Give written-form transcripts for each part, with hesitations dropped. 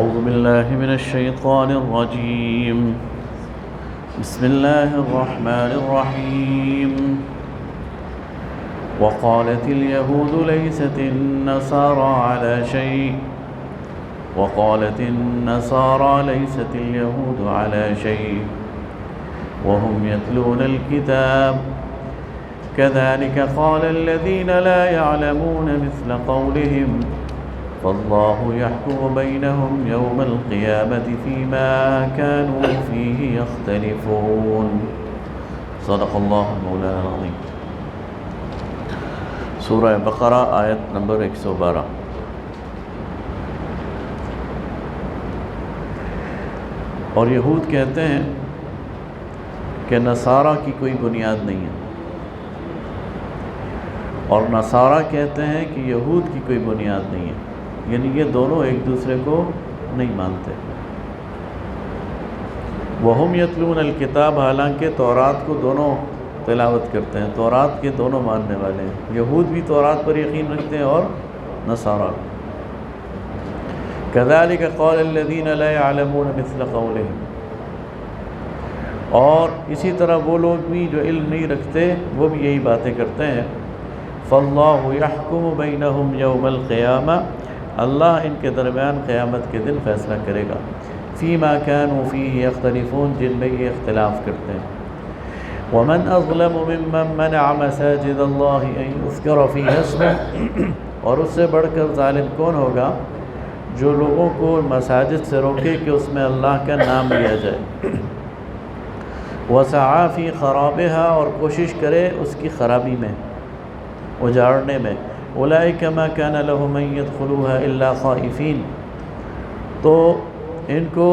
أعوذ بالله من الشيطان الرجيم. بسم الله الرحمن الرحيم. وقالت اليهود ليست النصارى على شيء وقالت النصارى ليست اليهود على شيء وهم يتلون الكتاب كذلك قال الذين لا يعلمون مثل قولهم فالله يحكم بينهم يوم القيامة فيما كانوا فيه يختلفون. صدق اللہ مولانا العظیم. سورہ بقرہ آیت نمبر 112. اور یہود کہتے ہیں کہ نصارہ کی کوئی بنیاد نہیں ہے، اور نصارہ کہتے ہیں کہ یہود کی کوئی بنیاد نہیں ہے، یعنی یہ دونوں ایک دوسرے کو نہیں مانتے. وہم یتلون الکتاب، حالانکہ تورات کو دونوں تلاوت کرتے ہیں، تورات کے دونوں ماننے والے ہیں. یہود بھی تورات پر یقین رکھتے ہیں اور نصارہ. کذالک قال الذین لا يعلمون مثل قولهم، اور اسی طرح وہ لوگ بھی جو علم نہیں رکھتے وہ بھی یہی باتیں کرتے ہیں. فاللہ یحکم بینہم یوم القیامہ، اللہ ان کے درمیان قیامت کے دن فیصلہ کرے گا. فیما کانوا فیہ یختلفون، جن میں یہ اختلاف کرتے ہیں. ومن اظلم ممن منع مساجد اللہ ان یذکر فیہا اسمہ، اور اس سے بڑھ کر ظالم کون ہوگا جو لوگوں کو مساجد سے روکے کہ اس میں اللہ کا نام لیا جائے. وسعی فی خرابها، اور کوشش کرے اس کی خرابی میں، اجاڑنے میں. اولئک ما کان لهم ان يدخلوها الا خائفین، تو ان کو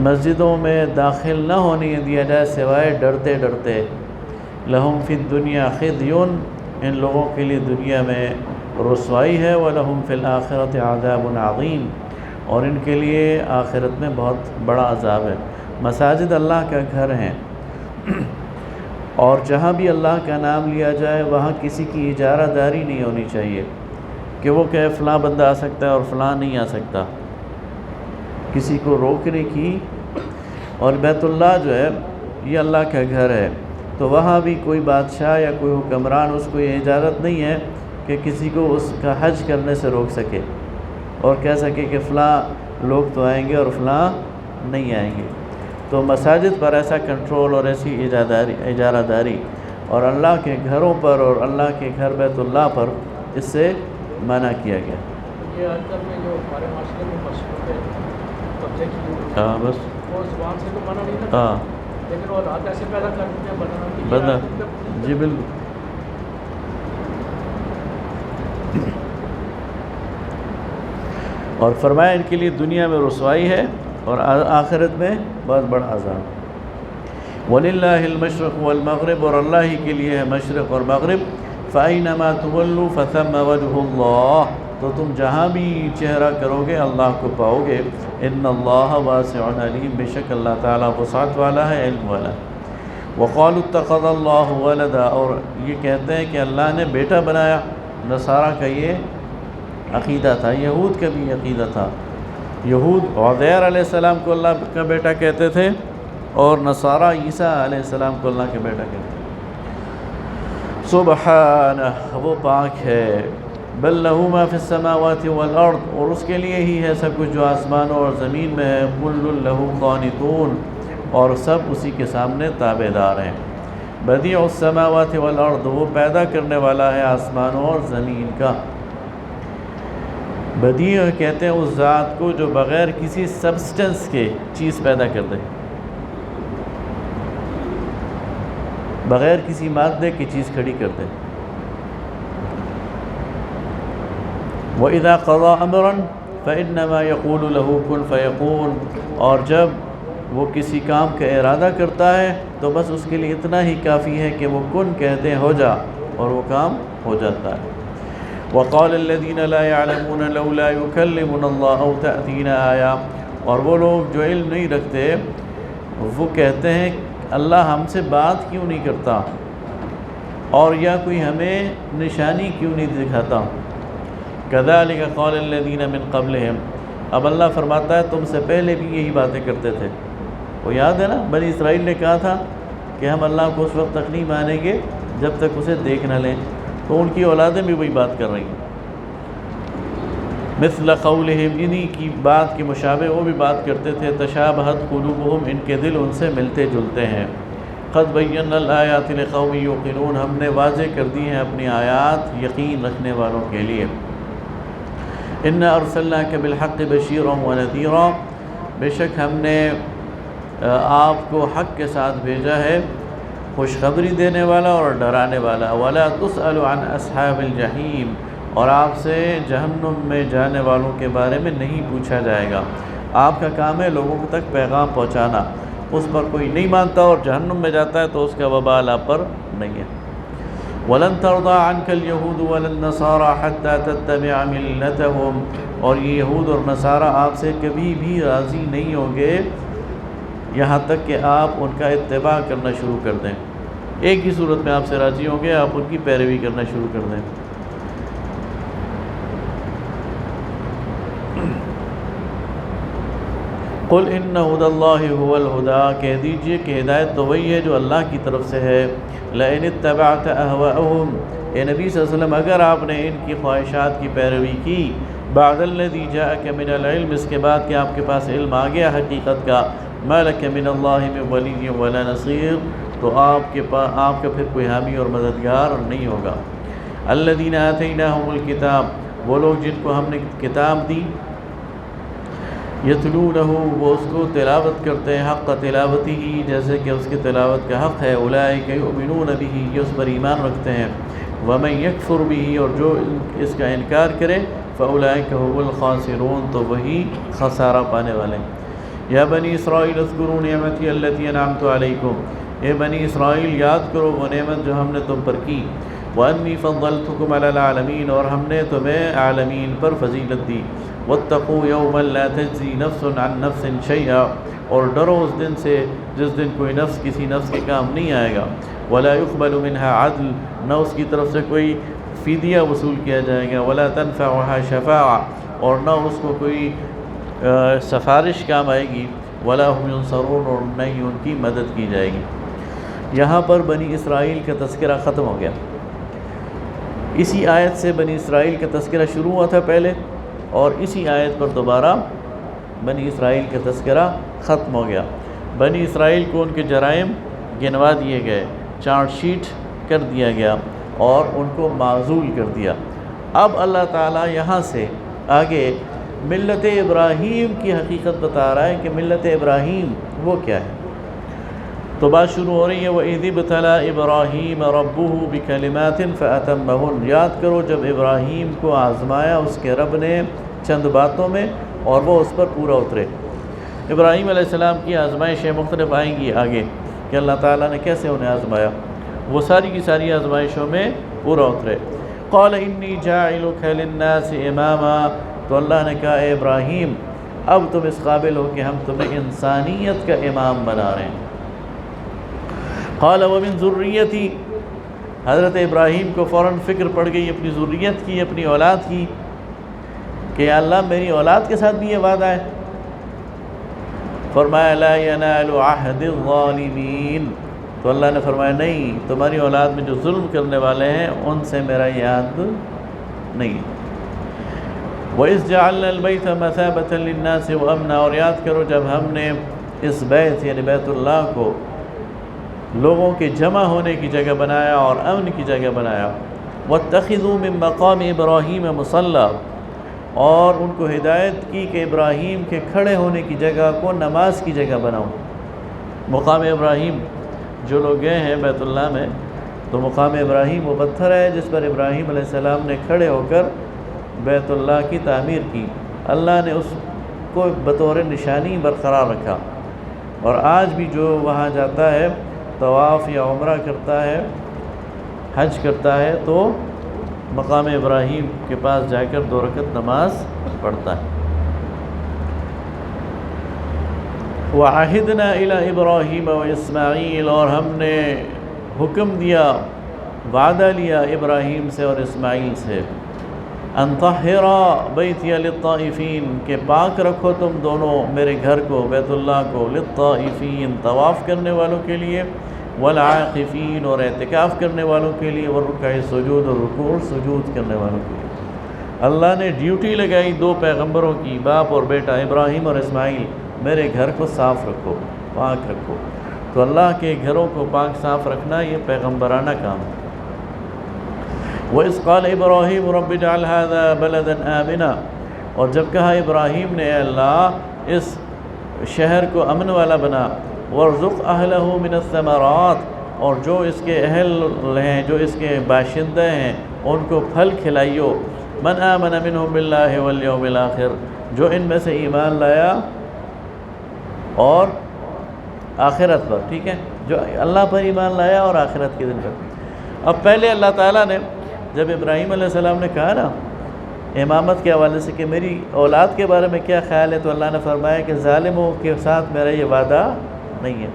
مسجدوں میں داخل نہ ہونے دیا جائے سوائے ڈرتے ڈرتے. لہم فی الدنیا خزی، ان لوگوں کے لیے دنیا میں رسوائی ہے. ولہم فی الآخرۃ عذاب عظیم، اور ان کے لیے آخرت میں بہت بڑا عذاب ہے. مساجد اللہ کا گھر ہیں، اور جہاں بھی اللہ کا نام لیا جائے وہاں کسی کی اجارہ داری نہیں ہونی چاہیے کہ وہ کہے فلاں بندہ آ سکتا ہے اور فلاں نہیں آ سکتا، کسی کو روکنے کی. اور بیت اللہ جو ہے یہ اللہ کا گھر ہے، تو وہاں بھی کوئی بادشاہ یا کوئی حکمران اس کو یہ اجازت نہیں ہے کہ کسی کو اس کا حج کرنے سے روک سکے اور کہہ سکے کہ فلاں لوگ تو آئیں گے اور فلاں نہیں آئیں گے. تو مساجد پر ایسا کنٹرول اور ایسی اجارہ داری، اور اللہ کے گھروں پر اور اللہ کے گھر بیت اللہ پر اس سے منع کیا گیا. یہ آج کل میں جو ہمارے معاشرے میں مشہور ہے قبضے کی، ہاں بس وہ زبان سے تو منع نہیں تھا، ہاں لیکن وہ حالات ایسے پیدا کر دیتے ہیں بدلا. جی بالکل. اور فرمایا ان کے لیے دنیا میں رسوائی ہے اور آخرت میں بہت بڑا عذاب. وَلِلَّهِ الْمَشْرِقُ وَالْمَغْرِبُ، اور اللہ ہی کے لیے ہے مشرق اور مغرب. فَأَيْنَمَا تُوَلُّوا فَثَمَّ وَجْهُ اللَّهِ، تو تم جہاں بھی چہرہ کرو گے اللہ کو پاؤ گے. اِنَّ اللَّهَ وَاسِعٌ عَلِيمٌ، بے شک اللہ تعالیٰ وسعت والا ہے، علم والا. وَقَالُوا اتَّخَذَ اللَّهُ وَلَدًا، اور یہ کہتے ہیں کہ اللہ نے بیٹا بنایا. نصارہ کا یہ عقیدہ تھا، یہود کا بھی عقیدہ تھا. یہود عزیر علیہ السلام کو اللہ کا بیٹا کہتے تھے، اور نصارہ عیسیٰ علیہ السلام کو اللہ کا بیٹا کہتے تھے. سبحانہ، وہ پاک ہے. بل لہ ما فی السماوات والارض، اور اس کے لیے ہی ہے سب کچھ جو آسمانوں اور زمین میں ہے. کل لہ قانتون، اور سب اسی کے سامنے تابع دار ہیں. بدیع السماوات والارض، وہ پیدا کرنے والا ہے آسمانوں اور زمین کا. بدیع کہتے ہیں اس ذات کو جو بغیر کسی سبسٹنس کے چیز پیدا کر دے، بغیر کسی مادے کی چیز کھڑی کر دے. وَإِذَا قَضَى أَمْرًا فَإِنَّمَا يَقُولُ لَهُ كُن فَيَكُونُ، اور جب وہ کسی کام کا ارادہ کرتا ہے تو بس اس کے لیے اتنا ہی کافی ہے کہ وہ کن کہتے ہو جا، اور وہ کام ہو جاتا ہے. وَقَالَ الَّذِينَ لَا يَعْلَمُونَ لَوْلَا يُكَلِّمُنَا اللَّهُ أَوْ تَأْتِينَا آیَةٌ، اور وہ لوگ جو علم نہیں رکھتے وہ کہتے ہیں اللہ ہم سے بات کیوں نہیں کرتا، اور یا کوئی ہمیں نشانی کیوں نہیں دکھاتا. كذلك قال الذين من قبلهم، اب اللہ فرماتا ہے تم سے پہلے بھی یہی باتیں کرتے تھے. وہ یاد ہے نا بنی اسرائیل نے کہا تھا کہ ہم اللہ کو اس وقت تک نہیں مانیں گے جب تک اسے دیکھ نہ لیں، تو ان کی اولادیں بھی وہی بات کر رہی ہیں. مثل قولہم، انہی کی بات کی مشابہ وہ بھی بات کرتے تھے. تشابہت قلوبہم، ان کے دل ان سے ملتے جلتے ہیں. قد بینا الآیات لقوم یوقنون، ہم نے واضح کر دی ہیں اپنی آیات یقین رکھنے والوں کے لیے. انا ارسلناک بالحق بشیرا ونذیرا، بے شک ہم نے آپ کو حق کے ساتھ بھیجا ہے، خوشخبری دینے والا اور ڈرانے والا. ولا تسأل عن اصحاب الجحیم، اور آپ سے جہنم میں جانے والوں کے بارے میں نہیں پوچھا جائے گا. آپ کا کام ہے لوگوں تک پیغام پہنچانا، اس پر کوئی نہیں مانتا اور جہنم میں جاتا ہے تو اس کا وبال آپ پر نہیں ہے. وَلَن تَرْضَىٰ عَنْكَ الْيَهُودُ وَلَا النَّصَارَىٰ حَتَّىٰ تَتَّبِعَ مِلَّتَهُمْ، اور یہ یہود اور نصارہ آپ سے کبھی بھی راضی نہیں ہوں گے یہاں تک کہ آپ ان کا اتباع کرنا شروع کر دیں. ایک ہی صورت میں آپ سے راضی ہوں گے، آپ ان کی پیروی کرنا شروع کر دیں. قل ان ہدی اللہ هو الہدی، کہہ دیجئے کہ ہدایت تو وہی ہے جو اللہ کی طرف سے ہے. لئن اتبعت اہواءہم، اے نبی صلی اللہ علیہ وسلم اگر آپ نے ان کی خواہشات کی پیروی کی، بعد الذی جاءک من العلم، اس کے بعد کہ آپ کے پاس علم آ گیا حقیقت کا، ما لک من اللہ من ولی ولا نصیر، تو آپ کا پھر کوئی حامی اور مددگار نہیں ہوگا. الذین آتیناہم الکتاب، وہ لوگ جن کو ہم نے کتاب دی، یتلونہ، وہ اس کو تلاوت کرتے ہیں، حق تلاوتہ، جیسے کہ اس کی تلاوت کا حق ہے. اولئک یؤمنون بہ، یہ اس پر ایمان رکھتے ہیں. ومن یکفر بہ، اور جو اس کا انکار کرے، فاولئک هم الخاسرون، تو وہی خسارہ پانے والے ہیں. یا بنی اسرائیل اذکروا نعمتی التی انعمت علیکم، اے بنی اسرائیل یاد کرو وہ نعمت جو ہم نے تم پر کی. وانی فضلتکم علی العالمین، اور ہم نے تمہیں عالمین پر فضیلت دی. واتقوا یوما لا تجزی نفس عن نفس شیئا، اور ڈرو اس دن سے جس دن کوئی نفس کسی نفس کے کام نہیں آئے گا. ولا يقبل منها عدل، نہ اس کی طرف سے کوئی فدیہ وصول کیا جائے گا. ولا تنفعها شفاعہ، اور نہ اس کو کوئی سفارش کام آئے گی. ولا هم ينصرون، اور نہ ہی ان کی مدد کی جائے گی. یہاں پر بنی اسرائیل کا تذکرہ ختم ہو گیا. اسی آیت سے بنی اسرائیل کا تذکرہ شروع ہوا تھا پہلے، اور اسی آیت پر دوبارہ بنی اسرائیل کا تذکرہ ختم ہو گیا. بنی اسرائیل کو ان کے جرائم گنوا دیے گئے، چارٹ شیٹ کر دیا گیا اور ان کو معزول کر دیا. اب اللہ تعالیٰ یہاں سے آگے ملت ابراہیم کی حقیقت بتا رہا ہے کہ ملت ابراہیم وہ کیا ہے. تو بات شروع ہو رہی ہے وَإِذِ ابْتَلَىٰ إِبْرَاهِيمَ رَبُّهُ بِكَلِمَاتٍ فَأَتَمَّهُنَّ، یاد کرو جب ابراہیم کو آزمایا اس کے رب نے چند باتوں میں اور وہ اس پر پورا اترے. ابراہیم علیہ السلام کی آزمائشیں مختلف آئیں گی آگے کہ اللہ تعالیٰ نے کیسے انہیں آزمایا، وہ ساری کی ساری آزمائشوں میں پورا اترے. قَالَ إِنِّي جَاعِلُكَ لِلنَّاسِ إِمَامًا، تو اللہ نے کہا اے ابراہیم اب تم اس قابل ہو کہ ہم تمہیں انسانیت کا امام بنا رہے ہیں. قال ومن ذریتی، حضرت ابراہیم کو فوراً فکر پڑ گئی اپنی ذریت کی، اپنی اولاد کی، کہ یا اللہ میری اولاد کے ساتھ بھی یہ وعدہ ہے. فرمایا لا ینال عہد الظالمین، تو اللہ نے فرمایا نہیں، تمہاری اولاد میں جو ظلم کرنے والے ہیں ان سے میرا یاد نہیں. وَإِذْ جَعَلْنَا الْبَيْتَ مَثَابَةً لِلنَّاسِ وَأَمْنًا، اور یاد کرو جب ہم نے اس بیت یعنی بیت اللہ کو لوگوں کے جمع ہونے کی جگہ بنایا اور امن کی جگہ بنایا. وَاتَّخِذُوا مِن مَّقَامِ إِبْرَاهِيمَ مُصَلًّى، اور ان کو ہدایت کی کہ ابراہیم کے کھڑے ہونے کی جگہ کو نماز کی جگہ بناؤ. مقام ابراہیم جو لوگ گئے ہیں بیت اللہ میں، تو مقام ابراہیم وہ پتھر ہے جس پر ابراہیم علیہ السلام نے کھڑے ہو کر بیت اللہ کی تعمیر کی. اللہ نے اس کو بطور نشانی برقرار رکھا، اور آج بھی جو وہاں جاتا ہے طواف یا عمرہ کرتا ہے، حج کرتا ہے، تو مقام ابراہیم کے پاس جا کر 2 رکعت نماز پڑھتا ہے. وَعَهِدْنَا إِلَىٰ إِبْرَاهِيمَ وَإِسْمَاعِيلَ، اور ہم نے حکم دیا، وعدہ لیا ابراہیم سے اور اسماعیل سے، ان طہرا بیتی للطائفین، کہ پاک رکھو تم دونوں میرے گھر کو، بیت اللہ کو، للطائفین طواف کرنے والوں کے لیے، والعاقفین اور اعتکاف کرنے والوں کے لیے، والرکع سجود اور رکوع سجود کرنے والوں کے لیے۔ اللہ نے ڈیوٹی لگائی دو پیغمبروں کی، باپ اور بیٹا ابراہیم اور اسماعیل، میرے گھر کو صاف رکھو، پاک رکھو۔ تو اللہ کے گھروں کو پاک صاف رکھنا یہ پیغمبرانہ کام ہے۔ وَإِذْ قَالَ إِبْرَاهِيمُ رَبِّ اجْعَلْ هَذَا بَلَدًا آمِنًا، اور جب کہا ابراہیم نے، اے اللہ اس شہر کو امن والا بنا، وَارْزُقْ أَهْلَهُ مِنَ الثَّمَرَاتِ، اور جو اس کے اہل ہیں، جو اس کے باشندے ہیں، ان کو پھل کھلائیو، من آمن منہم باللہ والیوم الآخر، جو ان میں سے ایمان لایا اور آخرت پر، ٹھیک ہے، جو اللہ پر ایمان لایا اور آخرت کے دن پر۔ اب پہلے اللہ تعالیٰ نے جب ابراہیم علیہ السلام نے کہا نا امامت کے حوالے سے کہ میری اولاد کے بارے میں کیا خیال ہے، تو اللہ نے فرمایا کہ ظالموں کے ساتھ میرا یہ وعدہ نہیں ہے۔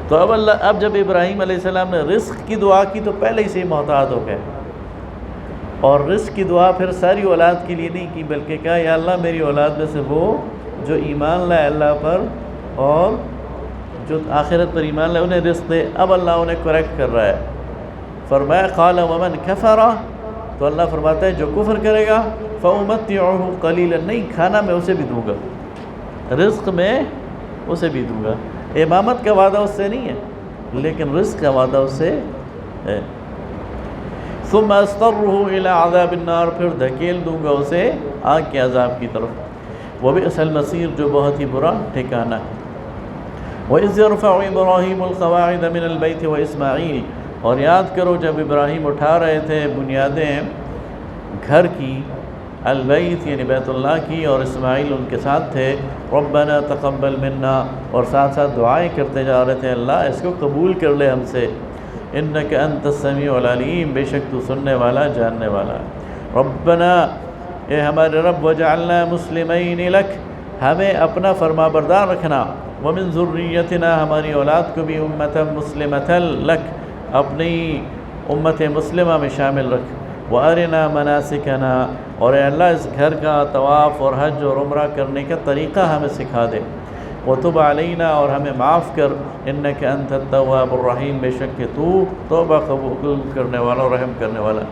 تو اب جب ابراہیم علیہ السلام نے رزق کی دعا کی تو پہلے ہی سے محتاط ہو گئے، اور رزق کی دعا پھر ساری اولاد کے لیے نہیں کی، بلکہ کہا یا اللہ میری اولاد میں سے وہ جو ایمان لائے اللہ پر اور جو آخرت پر ایمان لائے انہیں رزق دے۔ اب اللہ انہیں کریکٹ کر رہا ہے، فرمایا قال ومن کفر، تو اللہ فرماتا ہے جو کفر کرے گا فأمتعه قلیلا، نہیں کھانا میں اسے بھی دوں گا، رزق میں اسے بھی دوں گا۔ امامت کا وعدہ اس سے نہیں ہے لیکن رزق کا وعدہ اس سے ہے۔ ثم اضطره الى عذاب النار، پھر دھکیل دوں گا اسے آگ کے عذاب کی طرف، وبئس المصیر، جو بہت ہی برا ٹھکانہ ہے۔ وَإِذْ يَرْفَعُ إِبْرَاهِيمُ الْقَوَاعِدَ مِنَ الْبَيْتِ وَإِسْمَاعِيلُ، اور یاد کرو جب ابراہیم اٹھا رہے تھے بنیادیں گھر کی، البیت یعنی بیت اللہ کی، اور اسماعیل ان کے ساتھ تھے، ربنا تقبل منا، اور ساتھ ساتھ دعائیں کرتے جا رہے تھے اللہ اس کو قبول کر لے ہم سے، انک انت السمیع العلیم، بے شک تو سننے والا جاننے والا ہے۔ ربنا، اے ہمارے رب، وجعلنا مسلمین لک، ہمیں اپنا فرما بردار رکھنا، ومن ذریتنا، ہماری اولاد کو بھی امتا مسلمتا لک، اپنی امت مسلمہ میں شامل رکھ، وارنا مناسکنا، اور اے اللہ اس گھر کا طواف اور حج اور عمرہ کرنے کا طریقہ ہمیں سکھا دے، وتب علینا، اور ہمیں معاف کر، انک انت التواب الرحیم، بے شک کہ تو توبہ قبول کرنے والا اور رحم کرنے والا۔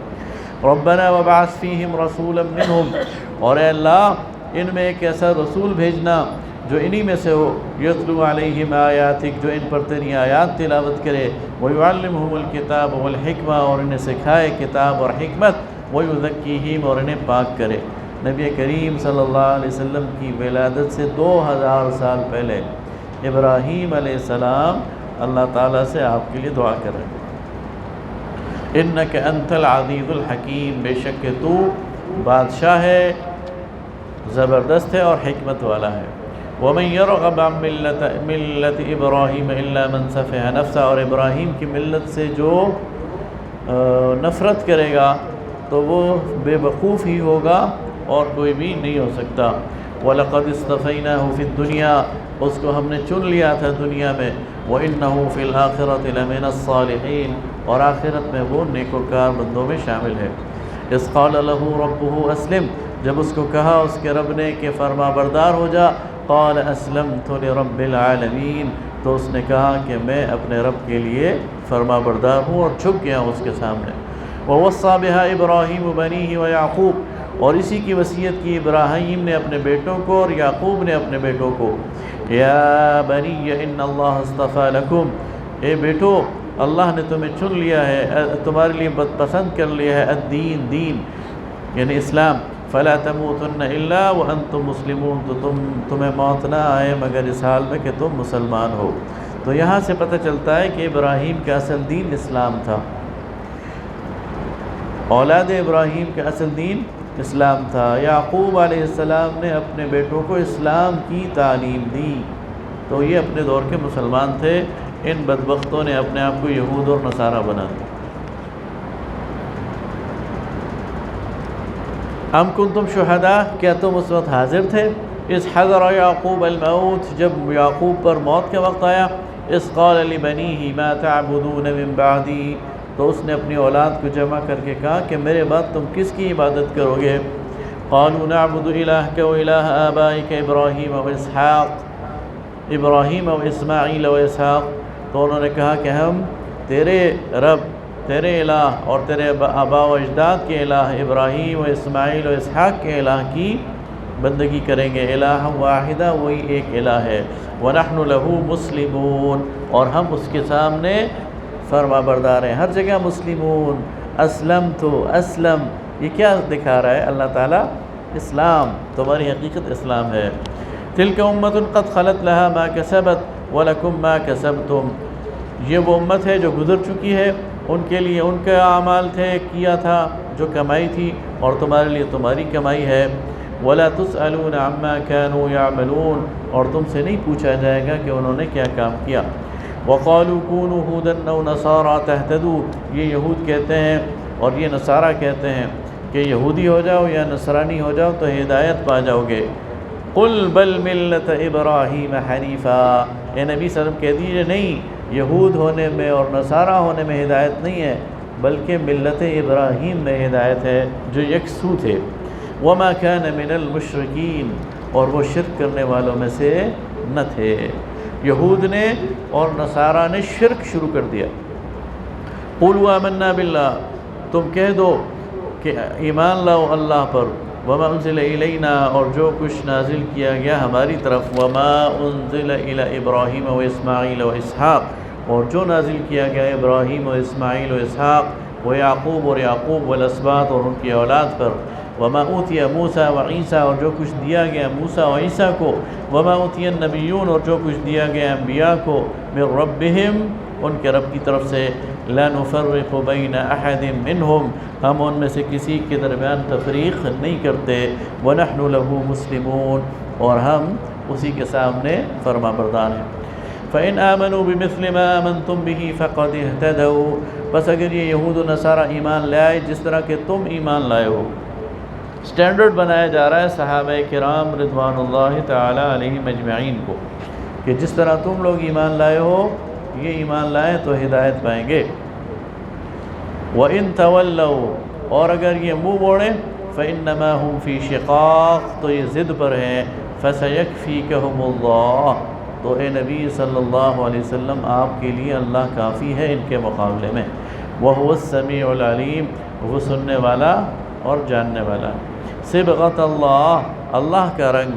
ربنا وابعث فیہم رسولا منہم، اور اے اللہ ان میں ایک ایسا رسول بھیجنا جو انہی میں سے ہو، یتلو علیہم آیاتک، جو ان پر تیری آیات تلاوت کرے، ویعلمہم الکتاب والحکمہ، اور انہیں سکھائے کتاب اور حکمت، ویزکیہم، اور انہیں پاک کرے۔ نبی کریم صلی اللہ علیہ وسلم کی ولادت سے 2000 سال پہلے ابراہیم علیہ السلام اللہ تعالیٰ سے آپ کے لیے دعا کر رہے ہیں، انک انت العزیز الحکیم، بے شک کہ تو بادشاہ ہے، زبردست ہے اور حکمت والا ہے۔ ومن يرغب عن ملت ابراہیم الا من سفہ نفسہ، اور ابراہیم کی ملت سے جو نفرت کرے گا تو وہ بے وقوف ہی ہوگا اور کوئی بھی نہیں ہو سکتا۔ وَلَقَدْ اصْطَفَيْنَاهُ فِي الدُّنْيَا، اس کو ہم نے چن لیا تھا دنیا میں، وَإِنَّهُ فِي الْآخِرَةِ لَمِنَ الصَّالِحِينَ، اور آخرت میں وہ نیکوکار بندوں میں شامل ہے۔ اِذْ قَالَ لَهُ رَبُّهُ أَسْلِمْ، جب اس کو کہا اس کے رب نے کہ فرما بردار ہو جا، قَالَ أَسْلَمْتُ لِرَبِّ الْعَالَمِينَ، تو اس نے کہا کہ میں اپنے رب کے لیے فرما بردار ہوں اور جھک گیا ہوں اس کے سامنے۔ وَوَصَّى بِهَا إِبْرَاهِيمُ بَنِيهِ وَيَعْقُوبُ، اور اسی کی وصیت کی ابراہیم نے اپنے بیٹوں کو اور یعقوب نے اپنے بیٹوں کو، یا بنی ان اللہ اصطفیٰ لکم، اے بیٹو اللہ نے تمہیں چن لیا ہے، تمہارے لیے پسند کر لیا ہے، الدین، دین یعنی اسلام، فلا تموتن الا وانتم مسلمون، تو تمہیں موت نہ آئے مگر اس حال میں کہ تم مسلمان ہو۔ تو یہاں سے پتہ چلتا ہے کہ ابراہیم کا اصل دین اسلام تھا، اولاد ابراہیم کا اصل دین اسلام تھا۔ یعقوب علیہ السلام نے اپنے بیٹوں کو اسلام کی تعلیم دی، تو یہ اپنے دور کے مسلمان تھے، ان بدبختوں نے اپنے آپ کو یہود اور نصارہ بنا دیا۔ ام کنتم شہداء، کیا تم اس وقت حاضر تھے، اذ حضر یعقوب الموت، جب یعقوب پر موت کا وقت آیا، اذ قال لبنیہ ما تعبدون من بعدی، تو اس نے اپنی اولاد کو جمع کر کے کہا کہ میرے بعد تم کس کی عبادت کرو گے، قالوا نعبد إلهك وإله آبائك إبراہیم و اسماعیل و اسحاق، تو انہوں نے کہا کہ ہم تیرے رب، تیرے الہ اور تیرے آباء و اجداد کے الہ ابراہیم و اسماعیل و اسحاق کے الہ کی بندگی کریں گے۔ الہ واحدہ، وہی ایک الہ ہے۔ وَنَحْنُ لَهُ مُسْلِمُونَ، اور ہم اس کے سامنے فرما بردار ہیں۔ ہر جگہ مسلمون، اسلم، یہ کیا دکھا رہا ہے اللہ تعالیٰ؟ اسلام، تمہاری حقیقت اسلام ہے۔ تِلْكَ أُمَّةٌ قَدْ خَلَتْ لَهَا مَا كَسَبَتْ وَلَكُمْ مَا كَسَبْتُمْ، یہ وہ امت ہے جو گزر چکی ہے، ان کے لیے ان کے اعمال تھے، کیا تھا جو کمائی تھی، اور تمہارے لیے تمہاری کمائی ہے۔ وَلَا تُسْأَلُونَ عَمَّا كَانُوا يَعْمَلُونَ، اور تم سے نہیں پوچھا جائے گا کہ انہوں نے کیا کام کیا۔ وَقَالُوا كُونُوا هُودًا أَوْ نَصَارَىٰ تَهْتَدُوا، یہ یہود کہتے ہیں اور یہ نصارہ کہتے ہیں کہ یہودی ہو جاؤ یا نصرانی ہو جاؤ تو ہدایت پا جاؤ گے۔ قُلْ بَلْ مِلَّةَ إِبْرَاهِيمَ حَنِيفًا، اے نبی صلی اللہ علیہ وسلم کہہ دیجیے نہیں، یہود ہونے میں اور نصارہ ہونے میں ہدایت نہیں ہے، بلکہ ملت ابراہیم میں ہدایت ہے جو یکسو تھے۔ وَمَا كَانَ مِنَ الْمُشْرِكِينَ، اور وہ شرک کرنے والوں میں سے نہ تھے۔ یہود نے اور نصارہ نے شرک شروع کر دیا۔ قُولُوا آمَنَّا بِاللَّهِ، تم کہہ دو کہ ایمان لاؤ اللہ پر، وَمَا أُنزِلَ إِلَيْنَا، اور جو کچھ نازل کیا گیا ہماری طرف، وَمَا أُنزِلَ إِلَى إِبْرَاهِيمَ وَإِسْمَاعِيلَ وَإِسْحَاقَ، اور جو نازل کیا گیا ابراہیم و اسماعیل و اسحاق و یعقوب اور یعقوب والاسباط اور ان کی اولاد پر، وَمَا أُوتِيَ مُوسَىٰ وَعِیسَىٰ، اور جو کچھ دیا گیا موسیٰ و عیسیٰ کو، وَمَا أُوتِيَ النَّبِيُّونَ، اور جو کچھ دیا گیا انبیاء کو، مِن رَبِّهِمْ، ان کے رب کی طرف سے، لَا نُفَرِّقُ بَيْنَ أَحَدٍ مِّنْهُمْ، ہم ان میں سے کسی کے درمیان تفریق نہیں کرتے، وَنَحْنُ لَهُ مُسْلِمُونَ، اور ہم اسی کے سامنے فرما بردار ہیں۔ فَإِنْ آمَنُوا بِمِثْلِ مَا آمَنْتُمْ بِهِ فَقَدِ اهْتَدَوْا، بس اگر یہ یہود و نصارہ ایمان لے آئے جس طرح کہ تم ایمان لائے ہو، سٹینڈرڈ بنایا جا رہا ہے صحابہ کرام رضوان اللہ تعالی علیہم اجمعین کو کہ جس طرح تم لوگ ایمان لائے ہو یہ ایمان لائیں تو ہدایت پائیں گے۔ وَإِن تَوَلَّوْا، اور اگر یہ منہ موڑیں، فَإِنَّمَا هُمْ فِي شِقَاقٍ، تو یہ ضد پر ہیں، فَسَيَكْفِيكَهُمُ اللَّهُ، تو اے نبی صلی اللہ علیہ وسلم آپ کے لیے اللہ کافی ہے ان کے مقابلے میں۔ وَهُوَ السَّمِيعُ الْعَلِيمُ، وہ سننے والا اور جاننے والا۔ صبغۃ اللہ، اللہ کا رنگ،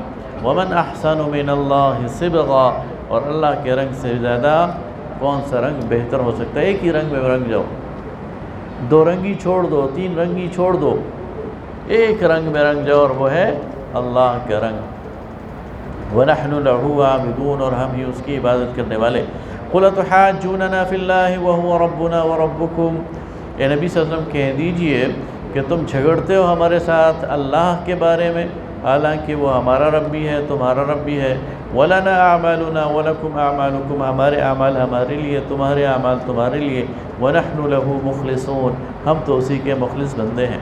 ومن احسن من اللہ صبغہ، اور اللہ کے رنگ سے زیادہ کون سا رنگ بہتر ہو سکتا ہے؟ ایک ہی رنگ میں رنگ جاؤ، دو رنگی چھوڑ دو، تین رنگی چھوڑ دو، ایک رنگ میں رنگ جاؤ اور وہ ہے اللہ کا رنگ۔ وَنَحْنُ لَهُ عَابِدُونَ، اور ہم ہی اس کی عبادت کرنے والے۔ قُلْ أَتُحَاجُّونَنَا فِي اللَّهِ وَهُوَ رَبُّنَا وَرَبُّكُمْ، اے نبی صلی اللہ علیہ وسلم کہہ دیجئے کہ تم جھگڑتے ہو ہمارے ساتھ اللہ کے بارے میں، حالانکہ وہ ہمارا رب بھی ہے تمہارا رب بھی ہے۔ وَلَنَا أَعْمَالُنَا وَلَكُمْ أَعْمَالُكُمْ، ہمارے اعمال ہمارے لیے، تمہارے اعمال تمہارے لیے۔ وَنَحْنُ لَهُ مُخْلِصُونَ، ہم تو اسی کے مخلص بندے ہیں۔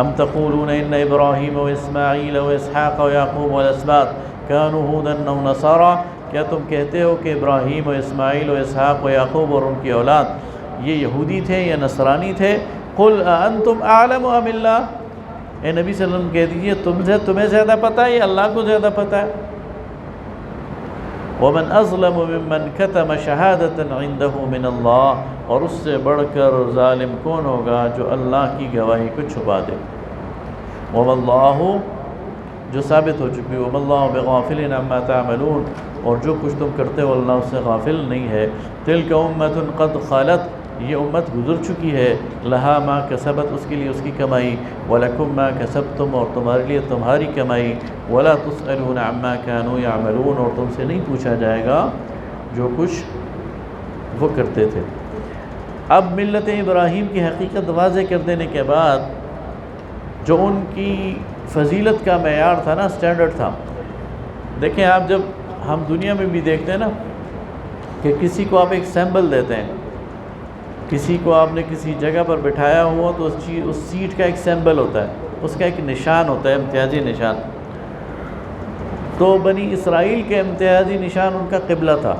أَمْ تَقُولُونَ إِنَّ إِبْرَاهِيمَ وَإِسْمَاعِيلَ وَإِسْحَاقَ وَيَعْقُوبَ وَالْأَسْبَاطَ كَانُوا هُودًا أَوْ نَصَارَىٰ، کیا تم کہتے ہو کہ ابراہیم و اسماعیل و اسحاق و یعقوب اور ان کی اولاد یہ یہودی تھے یا نصرانی تھے؟ قُلْ أَأَنْتُمْ أَعْلَمُ أَمِ اللَّهُ، اے نبی صلی اللہ علیہ وسلم کہہ دیجئے تمہیں زیادہ پتہ ہے یا اللہ کو زیادہ پتہ ہے؟ وَمَنْ أَظْلَمُ مِمَّنْ كَتَمَ شَهَادَةً عِنْدَهُ مِنَ اللَّهِ، اور اس سے بڑھ کر ظالم کون ہوگا جو اللہ کی گواہی کو چھپا دے۔ وَمَا اللَّهُ، جو ثابت ہو چکی ہے، وَمَا اللَّهُ بِغَافِلٍ عَمَّا تَعْمَلُونَ، اور جو کچھ تم کرتے ہو اللہ اس سے غافل نہیں ہے۔ تِلْكَ أُمَّةٌ قَدْ خَلَتْ، یہ امت گزر چکی ہے، لہا ما کسبت، اس کے لیے اس کی کمائی، وَلَكُمْ مَا كَسَبْتُمْ، اور تمہارے لیے تمہاری کمائی، وَلَا تُسْأَلُونَ عَمَّا كَانُوا يَعْمَلُونَ، اور تم سے نہیں پوچھا جائے گا جو کچھ وہ کرتے تھے۔ اب ملت ابراہیم کی حقیقت واضح کر دینے کے بعد جو ان کی فضیلت کا معیار تھا نا، سٹینڈرڈ تھا، دیکھیں آپ جب ہم دنیا میں بھی دیکھتے ہیں نا کہ کسی کو آپ ایک سیمبل دیتے ہیں، کسی کو آپ نے کسی جگہ پر بٹھایا ہوا تو اس سیٹ کا ایک سیمبل ہوتا ہے، اس کا ایک نشان ہوتا ہے، امتیازی نشان۔ تو بنی اسرائیل کے امتیازی نشان ان کا قبلہ تھا،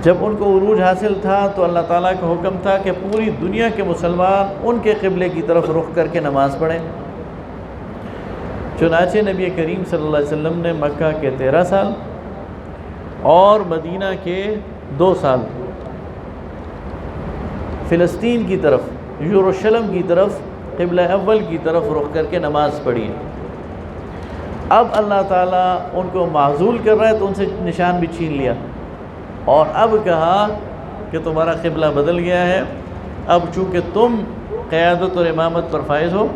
جب ان کو عروج حاصل تھا تو اللہ تعالیٰ کا حکم تھا کہ پوری دنیا کے مسلمان ان کے قبلے کی طرف رخ کر کے نماز پڑھیں۔ چنانچہ نبی کریم صلی اللہ علیہ وسلم نے مکہ کے 13 سال اور مدینہ کے 2 سال فلسطین کی طرف، یروشلم کی طرف، قبلہ اول کی طرف رخ کر کے نماز پڑھی۔ اب اللہ تعالیٰ ان کو معزول کر رہا ہے تو ان سے نشان بھی چھین لیا، اور اب کہا کہ تمہارا قبلہ بدل گیا ہے، اب چونکہ تم قیادت اور امامت پر فائز ہو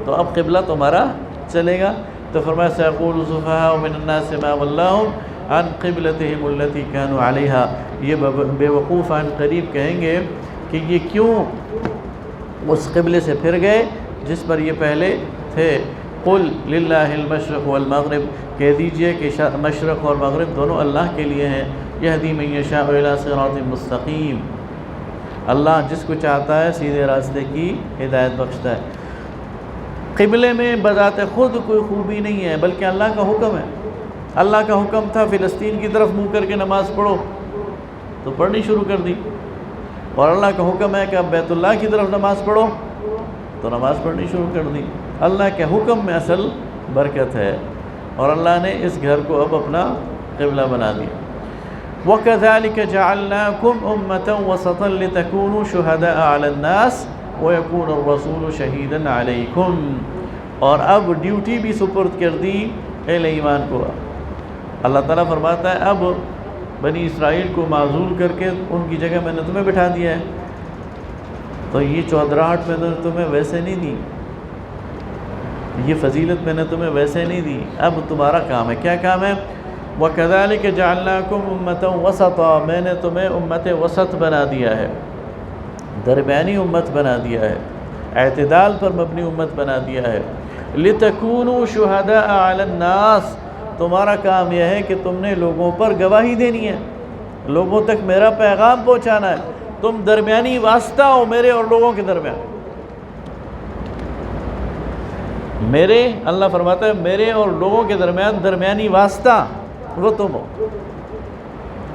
تو اب قبلہ تمہارا چلے گا۔ تو فرمایا سیقول السفہاء من الناس ما ولاهم عن قبلتهم التي كانوا عليها، یہ بے وقوف عن قریب کہیں گے کہ یہ کیوں اس قبلے سے پھر گئے جس پر یہ پہلے تھے۔ قل للہ المشرق والمغرب، کہہ دیجئے کہ مشرق اور مغرب دونوں اللہ کے لیے ہیں۔ یہدی من یشاء الی صراط مستقیم، اللہ جس کو چاہتا ہے سیدھے راستے کی ہدایت بخشتا ہے۔ قبلے میں بذات خود کوئی خوبی نہیں ہے، بلکہ اللہ کا حکم ہے۔ اللہ کا حکم تھا فلسطین کی طرف منہ کر کے نماز پڑھو تو پڑھنی شروع کر دی، اور اللہ کا حکم ہے کہ اب بیت اللہ کی طرف نماز پڑھو تو نماز پڑھنی شروع کر دی۔ اللہ کے حکم میں اصل برکت ہے، اور اللہ نے اس گھر کو اب اپنا قبلہ بنا دیا۔ وَكَذَلِكَ جَعَلْنَاكُمْ أُمَّةً وَسَطًا لِتَكُونُوا شُهَدَاءَ عَلَى النَّاسِ وَيَكُونَ الرَّسُولُ شَهِيدًا عَلَيْكُمْ، اور اب ڈیوٹی بھی سپرد کر دی اہل ایمان کو۔ اللہ تعالیٰ فرماتا ہے اب بنی اسرائیل کو معزول کر کے ان کی جگہ میں نے تمہیں بٹھا دیا ہے، تو یہ چودراہٹ میں نے تمہیں ویسے نہیں دی، یہ فضیلت میں نے تمہیں ویسے نہیں دی، اب تمہارا کام ہے۔ کیا کام ہے؟ وَكَذَلِكَ جَعَلْنَاكُمْ أُمَّةً وَسَطًا، میں نے تمہیں امت وسط بنا دیا ہے، درمیانی امت بنا دیا ہے، اعتدال پر مبنی امت بنا دیا ہے۔ لِتَكُونُوا شُهَدَاءَ عَلَى النَّاسِ، تمہارا کام یہ ہے کہ تم نے لوگوں پر گواہی دینی ہے، لوگوں تک میرا پیغام پہنچانا ہے، تم درمیانی واسطہ ہو میرے اور لوگوں کے درمیان۔ میرے، اللہ فرماتا ہے میرے اور لوگوں کے درمیان درمیانی واسطہ وہ تم ہو،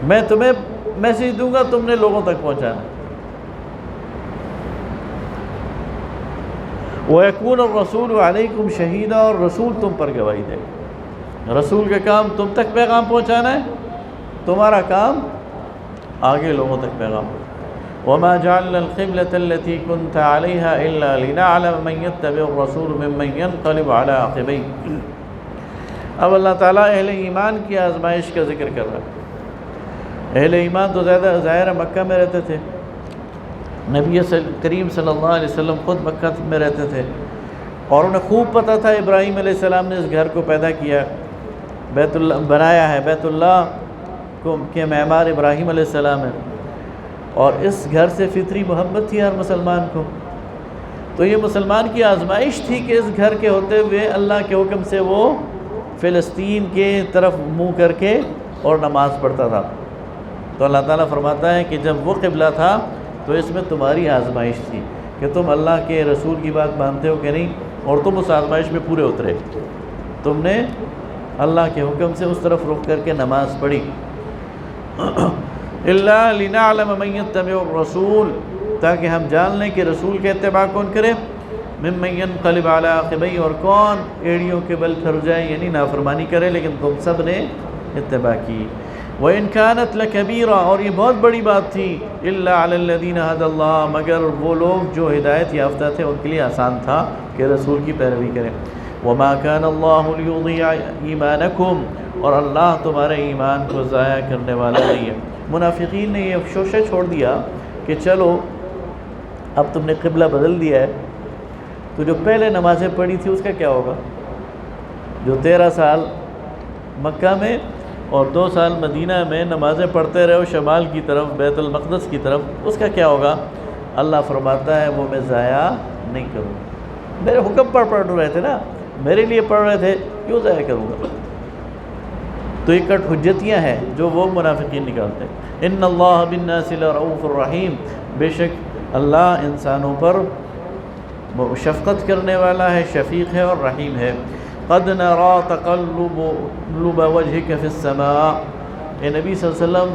میں تمہیں میسیج دوں گا، تم نے لوگوں تک پہنچانا ہے۔ وَيَكُونَ الرَّسُولُ عَلَيْكُمْ شَهِيدًا، اور رسول تم پر گواہی دے گا۔ رسول کا کام تم تک پیغام پہنچانا ہے، تمہارا کام آگے لوگوں تک پیغام پہنچانا۔ وَمَا جَعَلْنَا الْقِبْلَةَ الَّتِي كُنْتَ عَلَيْهَا إِلَّا لِنَعْلَمَ مَن يَتَّبِعُ الرَّسُولَ مِمَّن يَنقَلِبُ عَلَىٰ عَقِبَيْهِ۔ اب اللہ تعالیٰ اہل ایمان کی آزمائش کا ذکر کر رہا ہے۔ اہل ایمان تو زیادہ ظاہر مکہ میں رہتے تھے، نبی کریم صلی اللہ علیہ وسلم خود مکہ میں رہتے تھے، اور انہیں خوب پتہ تھا ابراہیم علیہ السلام نے اس گھر کو پیدا کیا، بیت اللہ بنایا ہے، بیت اللہ کے معمار ابراہیم علیہ السلام ہے، اور اس گھر سے فطری محبت تھی ہر مسلمان کو۔ تو یہ مسلمان کی آزمائش تھی کہ اس گھر کے ہوتے ہوئے اللہ کے حکم سے وہ فلسطین کے طرف منہ کر کے اور نماز پڑھتا تھا۔ تو اللہ تعالیٰ فرماتا ہے کہ جب وہ قبلہ تھا تو اس میں تمہاری آزمائش تھی کہ تم اللہ کے رسول کی بات مانتے ہو کہ نہیں، اور تم اس آزمائش میں پورے اترے، تم نے اللہ کے حکم سے اس طرف رخ کر کے نماز پڑھی۔ الا لنعلم من يتبع الرسول، تاکہ ہم جان لیں کہ رسول کے اتباع کون کرے، ممن ينقلب على عقبیہ، اور کون ایڑیوں کے بل پھر جائے، یعنی نافرمانی کرے، لیکن تم سب نے اتباع کی۔ وَإِنْ كَانَتْ لَكَبِيرًا، اور یہ بہت بڑی بات تھی، إِلَّا عَلَى الَّذِينَ هَدَى اللَّهُ، مگر وہ لوگ جو ہدایت یافتہ تھے ان کے لیے آسان تھا کہ رسول کی پیروی کریں۔ وَمَا كَانَ اللَّهُ لِيُضِيعَ إِيمَانَكُمْ، اور اللہ تمہارے ایمان کو ضائع کرنے والا نہیں ہے۔ منافقین نے یہ شوشہ چھوڑ دیا کہ چلو اب تم نے قبلہ بدل دیا ہے تو جو پہلے نمازیں پڑھی تھی اس کا کیا ہوگا؟ جو 13 سال مکہ میں اور 2 سال مدینہ میں نمازیں پڑھتے رہے ہو شمال کی طرف، بیت المقدس کی طرف، اس کا کیا ہوگا؟ اللہ فرماتا ہے وہ میں ضائع نہیں کروں گا، میرے حکم پر پڑھ رہے تھے نا، میرے لیے پڑھ رہے تھے، کیوں ضائع کروں گا؟ تو یہ کٹ حجتیاں ہیں جو وہ منافقین نکالتے ہیں۔ ان اللہ بالناس لرؤوف الرحیم، بے شک اللہ انسانوں پر شفقت کرنے والا ہے، شفیق ہے اور رحیم ہے۔ قد نرى تقلب وجهك في السماء، اے نبی صلی اللہ علیہ وسلم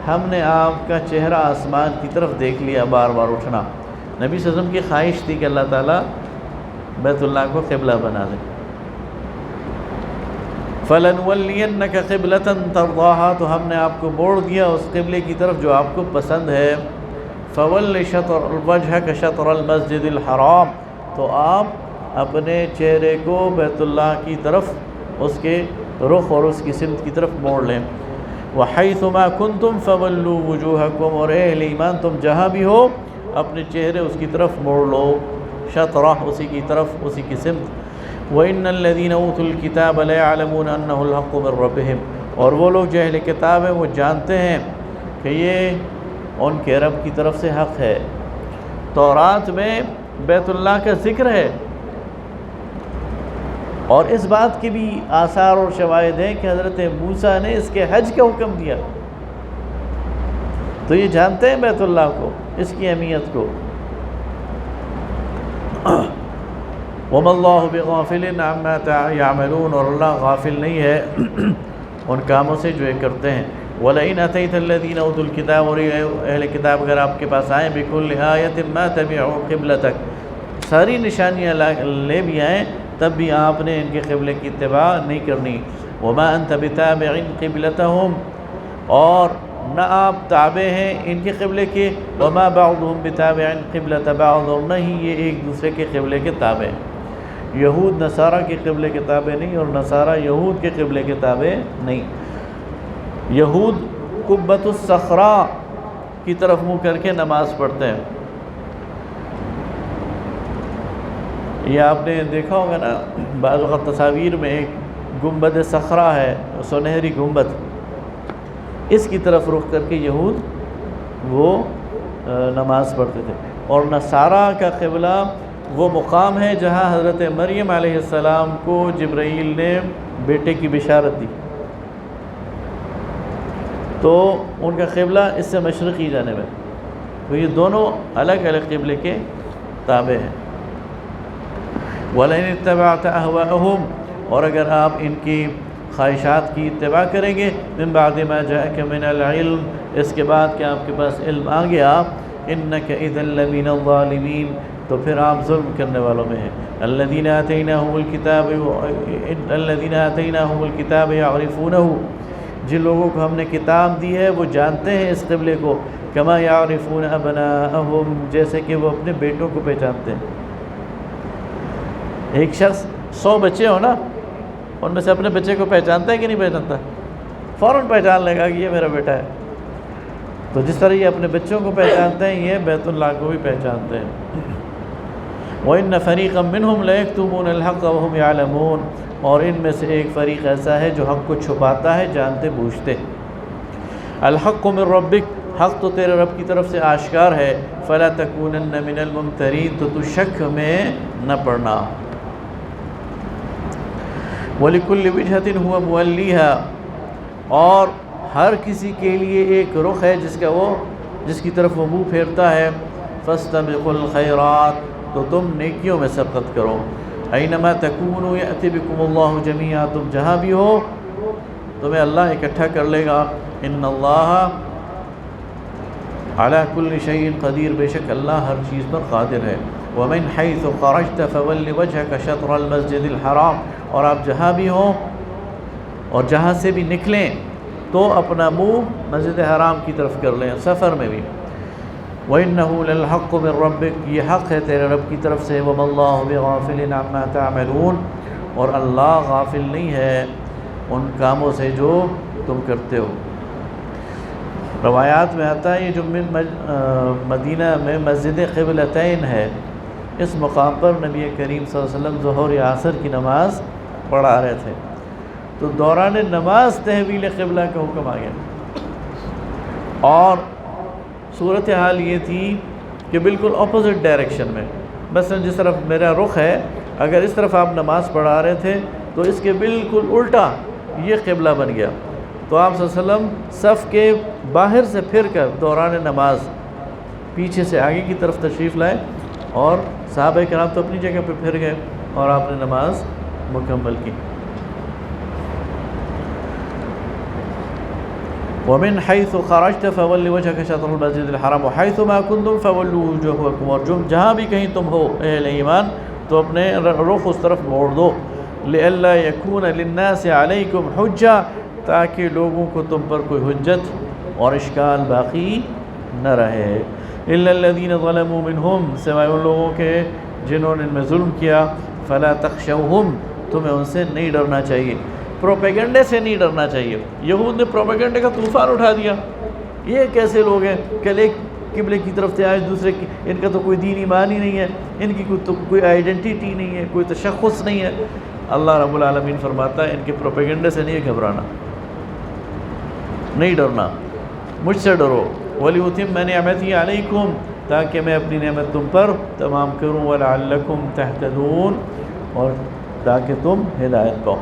ہم نے آپ کا چہرہ آسمان کی طرف دیکھ لیا بار بار اٹھنا۔ نبی صلی اللہ علیہ وسلم کی خواہش تھی کہ اللہ تعالیٰ بیت اللہ کو قبلہ بنا دے۔ فَلَنُوَلِّيَنَّكَ قِبْلَةً تَرْضَاهَا، تو ہم نے آپ کو موڑ دیا اس قبلے کی طرف جو آپ کو پسند ہے۔ فَوَلِّ شَطْرَ وَجْهَكَ شَطْرَ الْمَسْجِدِ الْحَرَامِ، تو آپ اپنے چہرے کو بیت اللہ کی طرف، اس کے رخ اور اس کی سمت کی طرف موڑ لیں۔ وَحَيْثُ مَا كُنْتُمْ فَوَلُّوا وُجُوهَكُمْ، اور اے اہل ایمان تم جہاں بھی ہو اپنے چہرے اس کی طرف موڑ لو، شطرہ اسی کی طرف، اسی کی سمت۔ وَإِنَّ الَّذِينَ أُوتُوا الْكِتَابَ لَيَعْلَمُونَ أَنَّهُ الْحَقُّ مِنْ رَبِّهِمْ، اور وہ لوگ جو اہل کتاب ہیں وہ جانتے ہیں کہ یہ ان کے رب کی طرف سے حق ہے۔ تورات میں بیت اللہ کا ذکر ہے، اور اس بات کی بھی آثار اور شواہد ہیں کہ حضرت موسیٰ نے اس کے حج کا حکم دیا، تو یہ جانتے ہیں بیت اللہ کو، اس کی اہمیت کو۔ وَمَا اللَّهُ بِغَافِلٍ عَمَّا يَعْمَلُونَ، اور اللہ غافل نہیں ہے ان کاموں سے جو یہ کرتے ہیں۔ وَلَئِنْ أَتَيْتَ الَّذِينَ أُوتُوا الْكِتَابَ، اور اہل کتاب اگر آپ کے پاس آئیں، بِكُلِّ آیَةٍ مَا تَبِعُوا قِبْلَتَكَ، ساری نشانیاں لے بھی آئیں تب بھی آپ نے ان کے قبلے کی اتباع نہیں کرنی۔ وَمَا أَنْتَ بِتَابِعٍ قِبْلَتَهُمْ، اور نہ آپ تابع ہیں ان کے قبلے کے۔ وَمَا بَعْضُهُمْ بِتَابِعٍ قِبْلَةَ بَعْضٍ، اور نہ ہی یہ ایک دوسرے کے قبلے کے تابع ہیں۔ یہود نصارہ کے قبلے کے تابع نہیں، اور نصارہ یہود کے قبلے کے تابع نہیں۔ یہود قبۃ الصخرہ کی طرف منہ کر کے نماز پڑھتے ہیں۔ یہ آپ نے دیکھا ہوگا نا، بعض وقت تصاویر میں ایک گنبد صخرہ ہے، سنہری گنبد، اس کی طرف رخ کر کے یہود وہ نماز پڑھتے تھے۔ اور نصارہ کا قبلہ وہ مقام ہے جہاں حضرت مریم علیہ السلام کو جبرائیل نے بیٹے کی بشارت دی، تو ان کا قبلہ اس سے مشرقی جانب ہے، تو یہ دونوں الگ الگ قبلے کے تابع ہیں۔ وَلَئِنِ اتَّبَعْتَ أَهْوَاءَهُمْ، اور اگر آپ ان کی خواہشات کی اتباع کریں گے، مِن بَعْدِ مَا جَاءَكَ مِنَ الْعِلْمِ، اس کے بعد کہ آپ کے پاس علم آ گیا، إِنَّكَ إِذًا لَّمِنَ الظَّالِمِينَ، تو پھر آپ ظلم کرنے والوں میں ہیں۔ الَّذِينَ آتَيْنَاهُمُ الْكِتَابَ يَعْرِفُونَهُ، جن لوگوں کو ہم نے کتاب دی ہے وہ جانتے ہیں اس قبلے کو، كَمَا يَعْرِفُونَ أَبْنَاءَهُمْ، جیسے کہ وہ اپنے بیٹوں کو پہچانتے ہیں۔ ایک شخص 100 بچے ہو نا، ان میں سے اپنے بچے کو پہچانتا ہے کہ نہیں پہچانتا؟ فوراً پہچان لے گا کہ یہ میرا بیٹا ہے۔ تو جس طرح یہ اپنے بچوں کو پہچانتے ہیں، یہ بیت اللہ کو بھی پہچانتے ہیں۔ وَإِنَّ فَرِيقًا مِّنْهُمْ لَيَكْتُمُونَ الْحَقَّ وَهُمْ يَعْلَمُونَ، اور ان میں سے ایک فریق ایسا ہے جو حق کو چھپاتا ہے جانتے بوجھتے۔ الْحَقُّ مِن رَبِّكَ، حق تو تیرے رب کی طرف سے آشکار ہے۔ فَلَا تَكُونَنَّ مِنَ الْمُمْتَرِينَ، تو شک میں نہ پڑنا۔ وَلِكُلِّ وِجْهَةٍ هُوَ مُوَلِّيهَا، اور ہر کسی کے لیے ایک رخ ہے جس کی طرف وہ منہ پھیرتا ہے۔ فَاسْتَبِقُوا الْخَيْرَاتِ، تو تم نیکیوں میں سبقت کرو۔ اَيْنَمَا تَكُونُوا يَأْتِ بِكُمُ اللَّهُ جَمِيعًا، تم جہاں بھی ہو تمہیں اللہ اکٹھا کر لے گا۔ إِنَّ اللَّهَ عَلَى كُلِّ شَيْءٍ قَدِيرٌ، بے شک اللہ ہر چیز پر قادر ہے۔ وَمِنْ حَيْثُ خَرَجْتَ فَوَلِّ وَجْهَكَ شَطْرَ الْمَسْجِدِ الْحَرَامِ، اور آپ جہاں بھی ہوں اور جہاں سے بھی نکلیں تو اپنا منہ مسجد حرام کی طرف کر لیں، سفر میں بھی۔ وَإِنَّهُ لَلْحَقُّ مِن رَبِّكَ، یہ حق ہے تیرے رب کی طرف سے۔ وَمَا اللَّهُ بِغَافِلٍ عَمَّا تَعْمَلُونَ، اور اللہ غافل نہیں ہے ان کاموں سے جو تم کرتے ہو۔ روایات میں آتا ہے یہ جو مدینہ میں مسجد قبلتین ہے، اس مقام پر نبی کریم صلی اللہ علیہ وسلم ظہر یا عصر کی نماز پڑھا رہے تھے، تو دوران نماز تحویل قبلہ کا حکم آ گیا، اور صورتحال یہ تھی کہ بالکل اپوزٹ ڈائریکشن میں، مثلا جس طرف میرا رخ ہے، اگر اس طرف آپ نماز پڑھا رہے تھے تو اس کے بالکل الٹا یہ قبلہ بن گیا، تو آپ صلی اللہ علیہ وسلم صف کے باہر سے پھر کر دوران نماز پیچھے سے آگے کی طرف تشریف لائے، اور صحابہ کرام تو اپنی جگہ پہ پھر گئے اور آپ نے نماز مکمل کی۔ ومن حيث خرجت فول وجهك شطر المسجد الحرام وحيث ما كنتم فولوا وجوهكم، اور جہاں بھی کہیں تم ہو اہل ایمان تو اپنے رخ اس طرف موڑ دو، لئلا يكون للناس عليكم حجہ، تاکہ لوگوں کو تم پر کوئی حجت اور اشکال باقی نہ رہے، الا الذين ظلموا منهم، سوائے ان لوگوں کے جنہوں نے ان میں ظلم کیا، فلا تخشوهم، تمہیں ان سے نہیں ڈرنا چاہیے، پروپیگنڈے سے نہیں ڈرنا چاہیے۔ یہود نے پروپیگنڈے کا طوفان اٹھا دیا، یہ کیسے لوگ ہیں، کل ایک قبلے کی طرف سے آج دوسرے کی، ان کا تو کوئی دین ایمان ہی نہیں ہے، ان کی کوئی آئیڈنٹیٹی نہیں ہے، کوئی تشخص نہیں ہے۔ اللہ رب العالمین فرماتا ہے ان کے پروپیگنڈے سے نہیں گھبرانا، نہیں ڈرنا، مجھ سے ڈرو، وَلِيُتِمَّ نِعْمَتِي عَلَيْكُمْ، تاکہ میں اپنی نعمت تم پر تمام کروں، وَلَعَلَّكُمْ تَهْتَدُونَ، اور تاکہ تم ہدایت پاؤ۔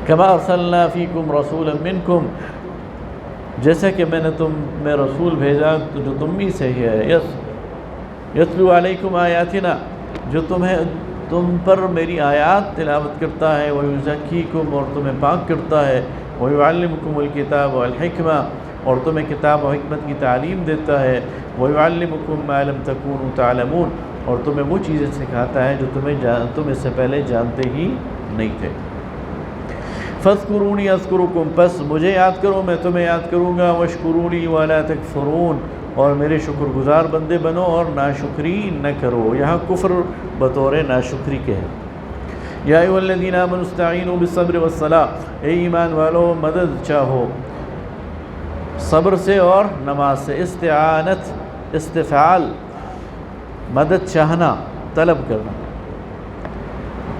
كَمَا أَرْسَلْنَا فِيكُمْ رَسُولًا مِّنْكُمْ، جیسا کہ میں نے تم میں رسول بھیجا تو جو تم ہی سے ہی ہے، يَتْلُو عَلَيْكُمْ آيَاتِنَا، جو تم پر میری آیات تلاوت کرتا ہے، وَيُزَكِّيكُمْ، اور تمہیں پاک کرتا ہے، وَيُعَلِّمُكُمُ الْكِتَابَ وَالْحِكْمَةَ، اور تمہیں کتاب و حکمت کی تعلیم دیتا ہے، وَيُعَلِّمُكُمْ مَا لَمْ تَكُونُوا تَعْلَمُونَ، اور تمہیں وہ چیزیں سکھاتا ہے جو تم اس سے پہلے جانتے ہی نہیں تھے۔ فَاذْكُرُونِي أَذْكُرُكُمْ، پس مجھے یاد کرو میں تمہیں یاد کروں گا، وَاشْكُرُوا لِي وَلَا تَكْفُرُونَ، اور میرے شکر گزار بندے بنو اور ناشکری نہ کرو۔ یہاں کفر بطور ناشکری کے ہے۔ یا ایھا الذین آمنوا استعینوا بالصبر والصلاۃ، اے ایمان والو مدد چاہو صبر سے اور نماز سے۔ استعانت، استفعال، مدد چاہنا، طلب کرنا،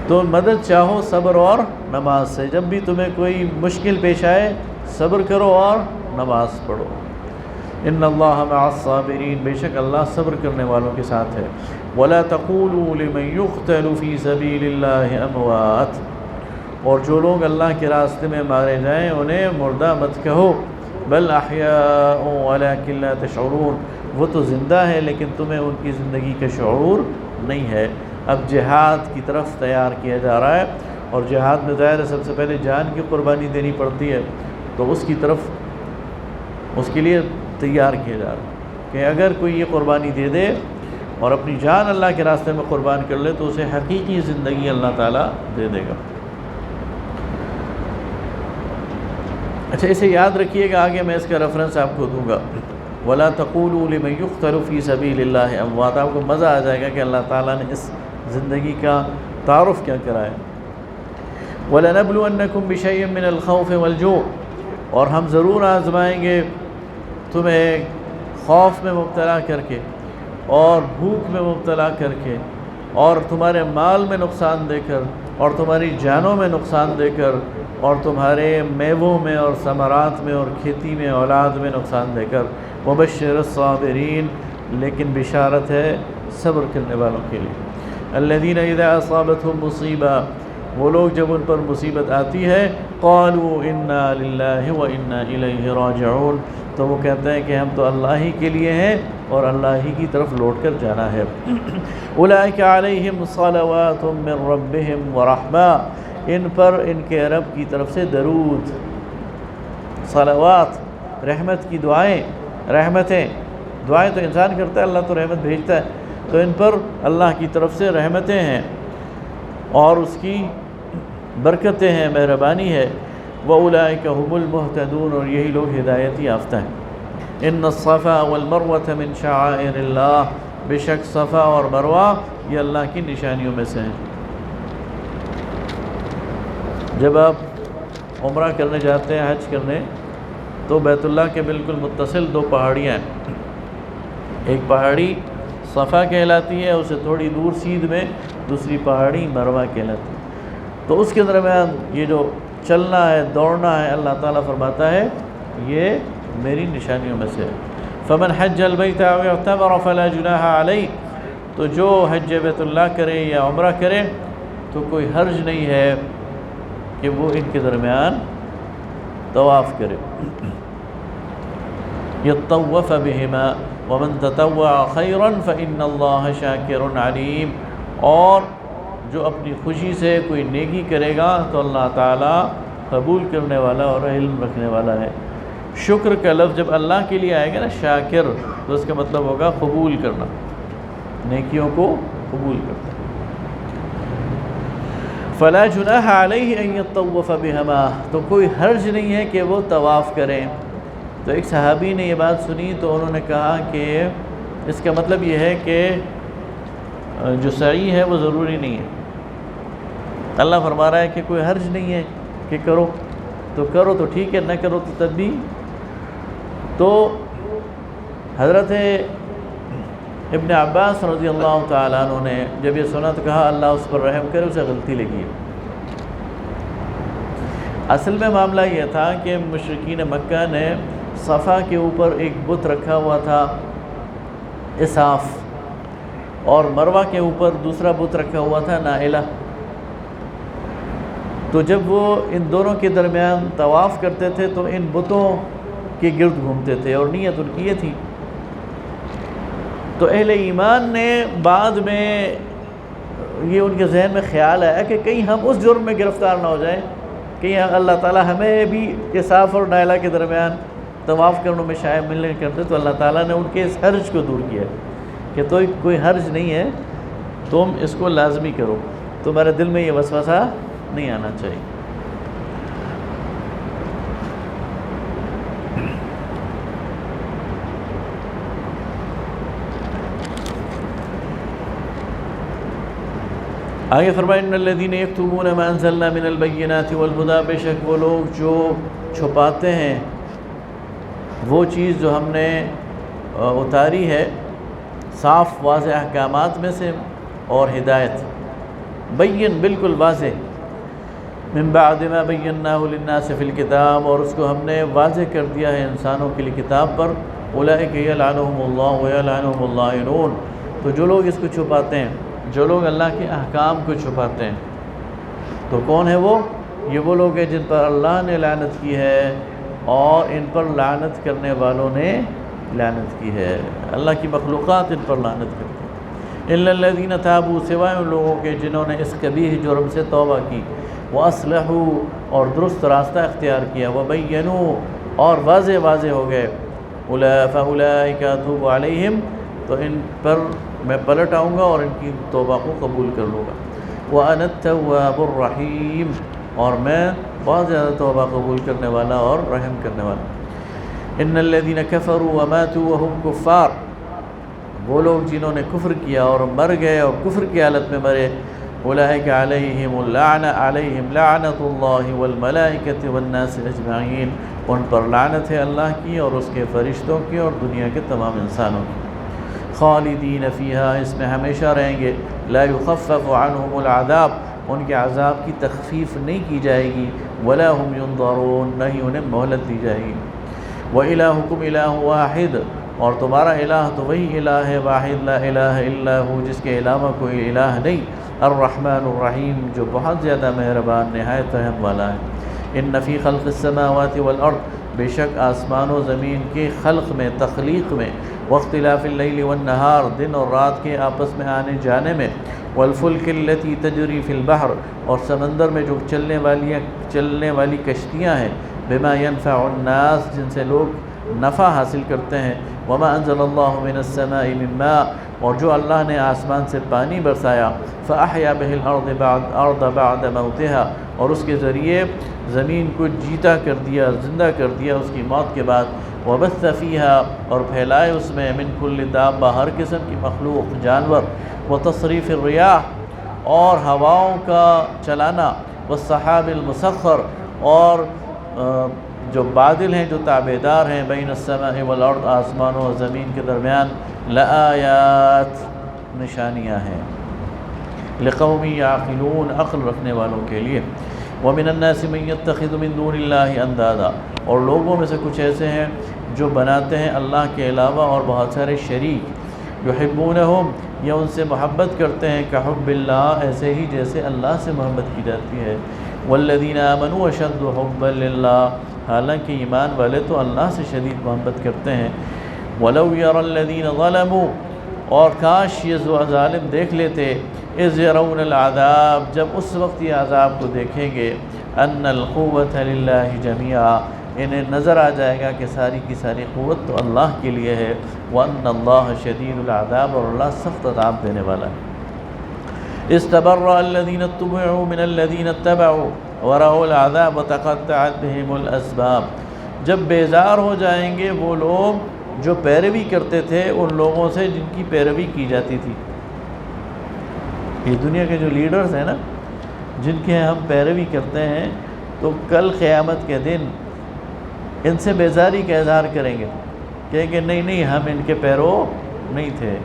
تو مدد چاہو صبر اور نماز سے۔ جب بھی تمہیں کوئی مشکل پیش آئے صبر کرو اور نماز پڑھو۔ ان اللہ مع الصابرین، بے شک اللہ صبر کرنے والوں کے ساتھ ہے۔ ولا تقولوا لمن يقتل في سبيل الله اموات، اور جو لوگ اللہ کے راستے میں مارے جائیں انہیں مردہ مت کہو، بل احیاء ولکن لا تشعرون، وہ تو زندہ ہے لیکن تمہیں ان کی زندگی کا شعور نہیں ہے۔ اب جہاد کی طرف تیار کیا جا رہا ہے، اور جہاد میں ظاہر ہے سب سے پہلے جان کی قربانی دینی پڑتی ہے، تو اس کی طرف اس کے لیے تیار کیا جا رہا ہے کہ اگر کوئی یہ قربانی دے دے اور اپنی جان اللہ کے راستے میں قربان کر لے تو اسے حقیقی زندگی اللہ تعالیٰ دے دے گا۔ اچھا اسے یاد رکھیے گا، آگے میں اس کا ریفرنس آپ کو دوں گا۔ وَلَا تَقُولُوا لِمَن يُقْتَلُ فِي سَبِيلِ اللَّهِ أَمْوَاتٌ، آپ کو مزہ آ جائے گا کہ اللہ تعالیٰ نے اس زندگی کا تعارف کیا کرایا۔ وَلَنَبْلُوَنَّكُمْ بِشَيْءٍ مِّنَ الْخَوْفِ وَالْجُوعِ، اور ہم ضرور آزمائیں گے تمہیں خوف میں مبتلا کر کے اور بھوک میں مبتلا کر کے اور تمہارے مال میں نقصان دے کر اور تمہاری جانوں میں نقصان دے کر اور تمہارے میووں میں اور ثمرات میں اور کھیتی میں اولاد میں نقصان دے کر۔ وبشر الصابرین، لیکن بشارت ہے صبر کرنے والوں کے لیے۔ الذین اذا اصابتهم مصیبہ، وہ لوگ جب ان پر مصیبت آتی ہے، قالوا انا للہ وانا الیہ راجعون، تو وہ کہتے ہیں کہ ہم تو اللہ ہی کے لیے ہیں اور اللہ ہی کی طرف لوٹ کر جانا ہے۔ اولئک علیہم صلوات من ربہم ورحمہ، ان پر ان کے رب کی طرف سے درود، صلوات، رحمت کی دعائیں، رحمتیں، دعائیں تو انسان کرتا ہے، اللہ تو رحمت بھیجتا ہے، تو ان پر اللہ کی طرف سے رحمتیں ہیں اور اس کی برکتیں ہیں، مہربانی ہے۔ وَأُولَئِكَ هُمُ الْمُهْتَدُونَ، اور یہی لوگ ہدایت یافتہ ہیں۔ إِنَّ الصَّفَا وَالْمَرْوَةَ مِنْ شَعَائِرِ اللَّهِ، بے شک صفا اور مروہ یہ اللہ کی نشانیوں میں سے ہیں۔ جب آپ عمرہ کرنے جاتے ہیں، حج کرنے، تو بیت اللہ کے بالکل متصل دو پہاڑیاں ہیں، ایک پہاڑی صفا کہلاتی ہے، اسے تھوڑی دور سیدھ میں دوسری پہاڑی مروہ کہلاتی ہے، تو اس کے درمیان یہ جو چلنا ہے، دوڑنا ہے، اللہ تعالیٰ فرماتا ہے یہ میری نشانیوں میں سے ہے۔ فمن حج البیت او اعتمر فلا جناح علیہ، تو جو حج بیت اللہ کرے یا عمرہ کرے تو کوئی حرج نہیں ہے کہ وہ ان کے درمیان طواف کرے۔ یطوف بہما ومن تطوع خیرا فإن اللہ شاکر علیم، اور جو اپنی خوشی سے کوئی نیکی کرے گا تو اللہ تعالیٰ قبول کرنے والا اور علم رکھنے والا ہے۔ شکر کا لفظ جب اللہ کے لیے آئے گا نا شاکر، تو اس کا مطلب ہوگا قبول کرنا، نیکیوں کو قبول کرنا۔ فلا جناح علیہ ان یطوف بہما، تو کوئی حرج نہیں ہے کہ وہ طواف کریں۔ تو ایک صحابی نے یہ بات سنی تو انہوں نے کہا کہ اس کا مطلب یہ ہے کہ جو سعی ہے وہ ضروری نہیں ہے، اللہ فرما رہا ہے کہ کوئی حرج نہیں ہے کہ کرو تو کرو تو ٹھیک ہے، نہ کرو تو تب بھی۔ تو حضرت ابن عباس رضی اللہ تعالیٰ عنہ نے جب یہ سنا تو کہا اللہ اس پر رحم کرے، اسے غلطی لگی ہے۔ اصل میں معاملہ یہ تھا کہ مشرکین مکہ نے صفا کے اوپر ایک بت رکھا ہوا تھا اساف، اور مروہ کے اوپر دوسرا بت رکھا ہوا تھا نائلہ۔ تو جب وہ ان دونوں کے درمیان طواف کرتے تھے تو ان بتوں کے گرد گھومتے تھے، اور نیت ان کی یہ تھی۔ تو اہل ایمان نے بعد میں یہ ان کے ذہن میں خیال آیا کہ کہیں ہم اس جرم میں گرفتار نہ ہو جائیں، کہیں اللہ تعالیٰ ہمیں بھی اساف اور نائلہ کے درمیان طواف کرنے میں شاید ملنے کرتے۔ تو اللہ تعالیٰ نے ان کے اس حرج کو دور کیا کہ تو کوئی حرج نہیں ہے، تم اس کو لازمی کرو، تمہارے دل میں یہ وسوسہ نہیں آنا چاہیے۔ آگے فرمائے ان الذین یکتمون ما انزلنا من البینات والہدی، بے شک وہ لوگ جو چھپاتے ہیں وہ چیز جو ہم نے اتاری ہے صاف واضح احکامات میں سے اور ہدایت، بین بالکل واضح، من بعد ما بیناہ للناس فی الکتاب، اور اس کو ہم نے واضح کر دیا ہے انسانوں کے لیے کتاب پر، اولئک یلعنہم اللہ ویلعنہم اللاعنون۔ تو جو لوگ اس کو چھپاتے ہیں، جو لوگ اللہ کے احکام کو چھپاتے ہیں، تو کون ہے وہ؟ یہ وہ لوگ ہیں جن پر اللہ نے لعنت کی ہے اور ان پر لعنت کرنے والوں نے لعنت کی ہے، اللہ کی مخلوقات ان پر لعنت کرتی ہیں۔ الا الذین تابوا، سوائے ان لوگوں کے جنہوں نے اس قبیح جرم سے توبہ کی، واصلحوا، اور درست راستہ اختیار کیا، وبینوا، اور واضح ہو گئے، فاولئک اتوب علیہم، تو ان پر میں پلٹ آؤں گا اور ان کی توبہ کو قبول کر لوں گا، وَأَنَا التَّوَّابُ الرَّحِيمُ، اور میں بہت زیادہ توبہ قبول کرنے والا اور رحم کرنے والا۔ ان الذین کفروا وماتوا وهم کفار، وہ لوگ جنہوں نے کفر کیا اور مر گئے اور کفر کی حالت میں مرے، اولئک علیہم لعنت اللہ والملائکۃ والناس اجمعین، ان پر لعنت ہے اللہ کی اور اس کے فرشتوں کی اور دنیا کے تمام انسانوں کی، خالدین فیہا، اس میں ہمیشہ رہیں گے، لا یخفف عنہم العذاب، ان کے عذاب کی تخفیف نہیں کی جائے گی، ولا هم ینظرون، نہ ہی انہیں مہلت دی جائے گی۔ وَإِلَٰهُكُمْ إِلَٰهٌ وَاحِدٌ، اور تمہارا الہ تو وہی الہ ہے واحد، لا الہ الا ہو، جس کے علاوہ کوئی الہ نہیں، الرحمن الرحیم، جو بہت زیادہ مہربان نہایت رحم والا ہے۔ ان فی خلق السماوات والارض، بے شک آسمان و زمین کے خلق میں، تخلیق میں، واختلاف اللیل والنہار، دن اور رات کے آپس میں آنے جانے میں، والفلک التی تجری فی البحر، اور سمندر میں جو چلنے والی کشتیاں ہیں، بما ينفع الناس، جن سے لوگ نفع حاصل کرتے ہیں، وما انزل اللہ من السماء من ماء، اور جو اللہ نے آسمان سے پانی برسایا، فاحیا به الارض بعد موتها، اور اس کے ذریعے زمین کو جیتا کر دیا، زندہ کر دیا اس کی موت کے بعد، وبث فیها، اور پھیلائے اس میں، من کل دابہ، ہر قسم کی مخلوق جانور، وتصریف الریاح، اور ہواؤں کا چلانا، والسحاب المسخر، اور جو بادل ہیں جو تابعدار ہیں، بین السماء والارض، آسمان و زمین کے درمیان، لآیات، نشانیاں ہیں، لقوم یعقلون، عقل رکھنے والوں کے لیے۔ ومن الناس من یتخذ من دون اللہ اندادا، اور لوگوں میں سے کچھ ایسے ہیں جو بناتے ہیں اللہ کے علاوہ اور بہت سارے شریک، یحبونہم، یا ان سے محبت کرتے ہیں، کحب اللہ، ایسے ہی جیسے اللہ سے محبت کی جاتی ہے، والذین آمنوا اشد حبا للہ، حالانکہ ایمان والے تو اللہ سے شدید محبت کرتے ہیں۔ ولو یری الذین ظلموا، اور کاش یہ ظالم دیکھ لیتے، اذ یرون العذاب، جب اس وقت یہ عذاب کو دیکھیں گے، ان القوۃ للہ جمیعا، انہیں نظر آ جائے گا کہ ساری کی ساری قوت تو اللہ کے لیے ہے۔ وَأَنَّ اللَّهَ شَدِيدُ الْعَذَابِ، اور اللہ سخت عذاب دینے والا ہے۔ اسْتَبَرَّأَ الَّذِينَ اتُّبِعُوا مِنَ الَّذِينَ اتَّبَعُوا وَرَأَوُا الْعَذَابَ وَتَقَطَّعَتْ بِهِمُ الْأَسْبَابُ، جب بیزار ہو جائیں گے وہ لوگ جو پیروی کرتے تھے ان لوگوں سے جن کی پیروی کی جاتی تھی۔ یہ دنیا کے جو لیڈرز ہیں نا، جن کے ہم پیروی کرتے ہیں، تو کل قیامت کے دن ان سے بیزاری کا اظہار کریں گے، کہیں گے نہیں ہم ان کے پیرو نہیں تھے۔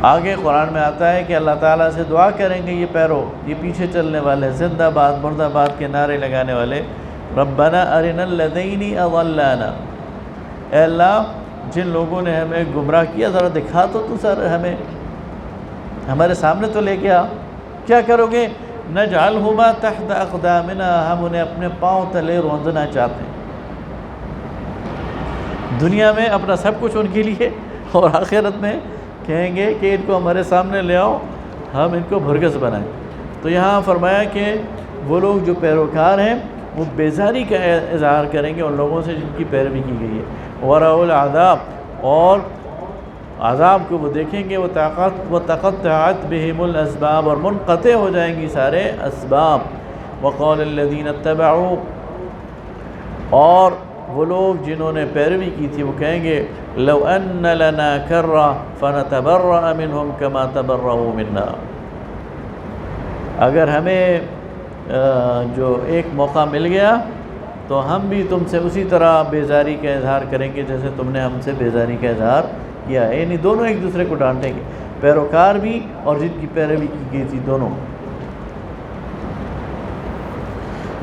آگے قرآن میں آتا ہے کہ اللہ تعالیٰ سے دعا کریں گے یہ پیرو، یہ پیچھے چلنے والے، زندہ باد مرد آباد کے نعرے لگانے والے، ربنا ارنا الذین اضلانا، اے اللہ جن لوگوں نے ہمیں گمراہ کیا ذرا دکھا تو سر ہمیں، ہمارے سامنے تو لے کے آ۔ کیا کرو گے؟ نجعلہما تحت اقدامنا، ہم انہیں اپنے پاؤں تلے روندنا چاہتے ہیں۔ دنیا میں اپنا سب کچھ ان کے لیے، اور آخرت میں کہیں گے کہ ان کو ہمارے سامنے لے آؤ، ہم ان کو بھرگس بنائیں۔ تو یہاں فرمایا کہ وہ لوگ جو پیروکار ہیں وہ بیزاری کا اظہار کریں گے ان لوگوں سے جن کی پیروی کی گئی ہے۔ وَرَأَوُا الْعَذَابَ، اور عذاب کو وہ دیکھیں گے، وَتَقَطَّعَتْ بِهِمُ الْأَسْبَابُ، اور منقطع ہو جائیں گی سارے اسباب۔ وَقَالَ الَّذِينَ اتَّبَعُوا، اور وہ لوگ جنہوں نے پیروی کی تھی وہ کہیں گے لَوْ أَنَّ لَنَا كَرَّةً فَنَتَبَرَّأَ مِنْهُمْ كَمَا تَبَرَّؤُوا مِنَّا، اگر ہمیں جو ایک موقع مل گیا تو ہم بھی تم سے اسی طرح بیزاری کا اظہار کریں گے جیسے تم نے ہم سے بیزاری کا اظہار کیا ہے۔ یعنی دونوں ایک دوسرے کو ڈانٹیں گے، پیروکار بھی اور جن کی پیروی کی گئی تھی دونوں۔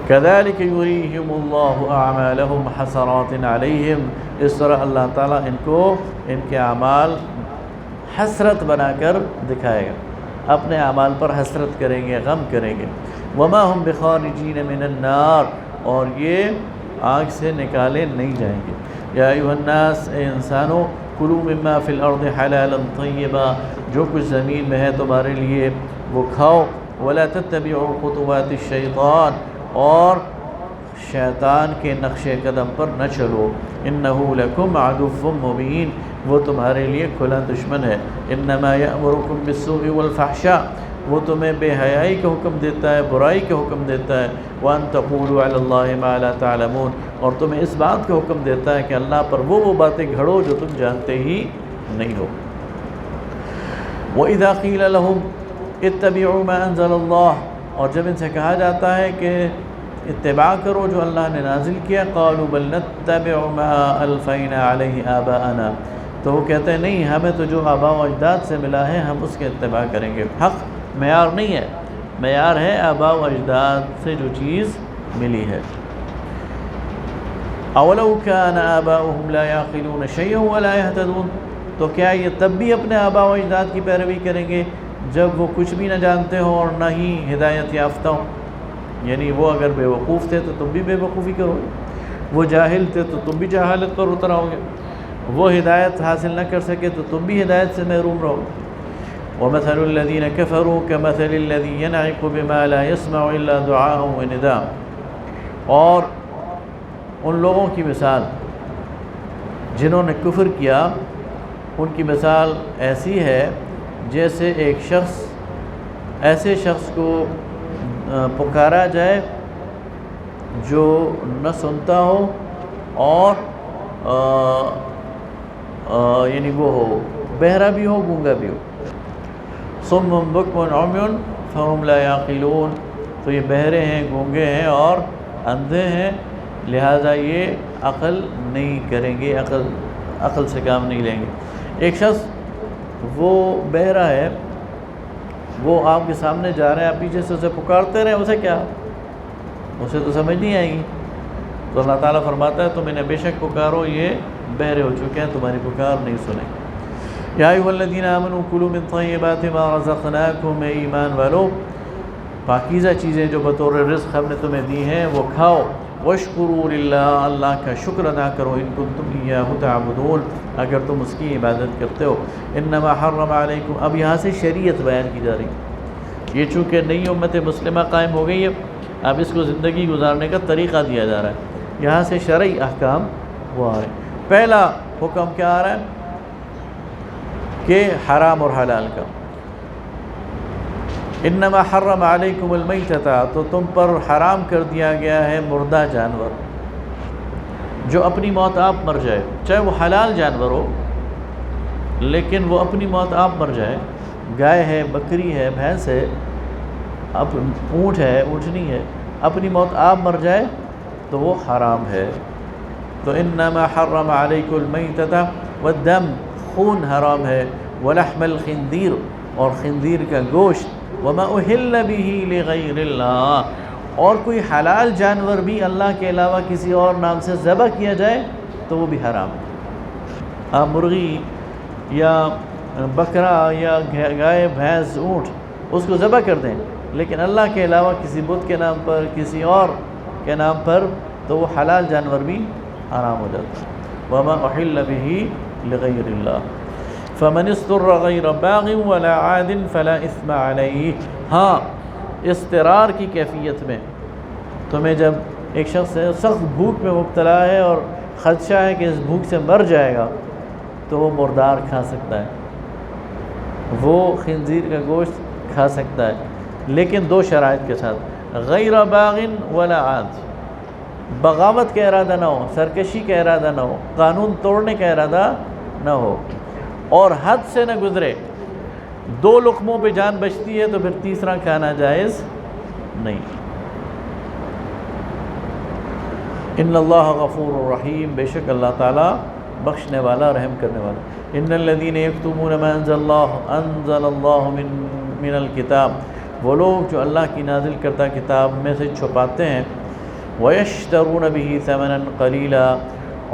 كَذَلِكَ يُرِيهِمُ اللَّهُ أَعْمَالَهُمْ حَسَرَاتٍ عَلَيْهِمْ، اس طرح اللہ تعالیٰ ان کو ان کے اعمال حسرت بنا کر دکھائے گا، اپنے اعمال پر حسرت کریں گے، غم کریں گے۔ وَمَا هُمْ بِخَارِجِينَ مِنَ النَّارِ، اور یہ آگ سے نکالے نہیں جائیں گے۔ یا ایھا الناس، اے انسانوں، کلوا مما فی الارض حلالا طیبا، جو کچھ زمین میں ہے تمہارے لیے وہ کھاؤ، ولا تتبعوا خطوات الشیطان، اور شیطان کے نقش قدم پر نہ چلو، انہ لکم عدو مبین، وہ تمہارے لیے کھلا دشمن ہے۔ انما یأمرکم بالسوء والفحشاء، وہ تمہیں بے حیائی کا حکم دیتا ہے، برائی کا حکم دیتا ہے۔ وَأَن تَقُولُوا عَلَى اللَّهِ مَا لَا تَعْلَمُونَ، اور تمہیں اس بات کا حکم دیتا ہے کہ اللہ پر وہ باتیں گھڑو جو تم جانتے ہی نہیں ہو۔ وَإِذَا قِيلَ لَهُمْ اتَّبِعُوا مَا أَنزَلَ اللَّهُ، اور جب ان سے کہا جاتا ہے کہ اتباع کرو جو اللہ نے نازل کیا، قَالُوا بَلْ نَتَّبِعُ مَا أَلْفَيْنَا عَلَيْهِ آبَاءَنَا، تو وہ کہتے ہیں نہیں، ہمیں تو جو آباء و اجداد سے ملا ہے ہم اس کے اتباع کریں گے۔ حق معیار نہیں ہے، معیار ہے آباء و اجداد سے جو چیز ملی ہے۔ اولو کان آباؤہم لا یعقلون شیئا ولا یہتدون، تو کیا یہ تب بھی اپنے آباء و اجداد کی پیروی کریں گے جب وہ کچھ بھی نہ جانتے ہوں اور نہ ہی ہدایت یافتہ ہوں؟ یعنی وہ اگر بے وقوف تھے تو تم بھی بے وقوفی کرو گے، وہ جاہل تھے تو تم بھی جہالت پر اتر آؤ گے، وہ ہدایت حاصل نہ کر سکے تو تم بھی ہدایت سے محروم رہو گے۔ وَمَثَلُ الَّذِينَ كَفَرُوا كَمَثَلِ الَّذِي يَنْعِقُ بِمَا لَا يَسْمَعُ إِلَّا دُعَاءً وَنِدَاءً، اور ان لوگوں کی مثال جنہوں نے کفر کیا، ان کی مثال ایسی ہے جیسے ایک شخص، ایسے شخص کو پکارا جائے جو نہ سنتا ہو اور یعنی وہ ہو بہرا بھی ہو گونگا بھی ہو۔ صم بکم عمی فہم لا یعقلون، تو یہ بہرے ہیں، گونگے ہیں اور اندھے ہیں، لہٰذا یہ عقل نہیں کریں گے، عقل سے کام نہیں لیں گے۔ ایک شخص وہ بہرا ہے، وہ آپ کے سامنے جا رہے ہیں، آپ پیچھے سے اسے پکارتے رہے، اسے کیا، اسے تو سمجھ نہیں آئے گی۔ تو اللہ تعالیٰ فرماتا ہے تم انہیں بے شک پکارو، یہ بہرے ہو چکے ہیں، تمہاری پکار نہیں سنیں۔ یا ایھا الذین آمنوا کلوا من طیبات ما رزقناکم، اے ایمان والو پاکیزہ چیزیں جو بطور رزق ہم نے تمہیں دی ہیں وہ کھاؤ۔ واشکروا للہ، اللہ کا شکر ادا کرو، ان کنتم ایاہ تعبدون، اگر تم اس کی عبادت کرتے ہو۔ انما حرم علیکم، اب یہاں سے شریعت بیان کی جا رہی ہے، یہ چونکہ نئی امت مسلمہ قائم ہو گئی ہے، اب اس کو زندگی گزارنے کا طریقہ دیا جا رہا ہے۔ یہاں سے شرعی احکام وہ آ رہے ہیں۔ پہلا حکم کیا آ رہا ہے کہ حرام اور حلال کا، انما حرم علیکم المیتۃ، تو تم پر حرام کر دیا گیا ہے مردہ جانور، جو اپنی موت آپ مر جائے، چاہے وہ حلال جانور ہو لیکن وہ اپنی موت آپ مر جائے، گائے ہے، بکری ہے، بھینس ہے، اونٹ ہے، اونٹنی ہے، اپنی موت آپ مر جائے تو وہ حرام ہے۔ تو انما حرم علیکم المیتۃ والدم، خون حرام ہے، ولحم الخنزیر، اور خنزیر کا گوشت، وما اہل بہ لغیر اللہ، اور کوئی حلال جانور بھی اللہ کے علاوہ کسی اور نام سے ذبح کیا جائے تو وہ بھی حرام ہے۔ آپ مرغی یا بکرا یا گائے، بھینس، اونٹ اس کو ذبح کر دیں لیکن اللہ کے علاوہ کسی بت کے نام پر، کسی اور کے نام پر، تو وہ حلال جانور بھی حرام ہو جاتا ہے۔ وما احل بہ لغیر اللہ فمن اضطر غیر باغ ولا عاد فلا اثم علیہ۔ ہاں، اضطرار کی کیفیت میں تمہیں جب ایک شخص سخت بھوک میں مبتلا ہے اور خدشہ ہے کہ اس بھوک سے مر جائے گا تو وہ مردار کھا سکتا ہے، وہ خنزیر کا گوشت کھا سکتا ہے، لیکن دو شرائط کے ساتھ، غیر باغ ولا عاد، بغاوت کا ارادہ نہ ہو، سرکشی کا ارادہ نہ ہو، قانون توڑنے کا ارادہ نہ ہو، اور حد سے نہ گزرے۔ دو لقموں پہ جان بچتی ہے تو پھر تیسرا کھانا جائز نہیں۔ ان اللہ غفور الرحیم، بے شک اللہ تعالیٰ بخشنے والا، رحم کرنے والا۔ ان الذین یکتمون ما انزل اللہ من الکتاب، وہ لوگ جو اللہ کی نازل کردہ کتاب میں سے چھپاتے ہیں، وَيَشْتَرُونَ بِهِ ثَمَنًا قَلِيلًا،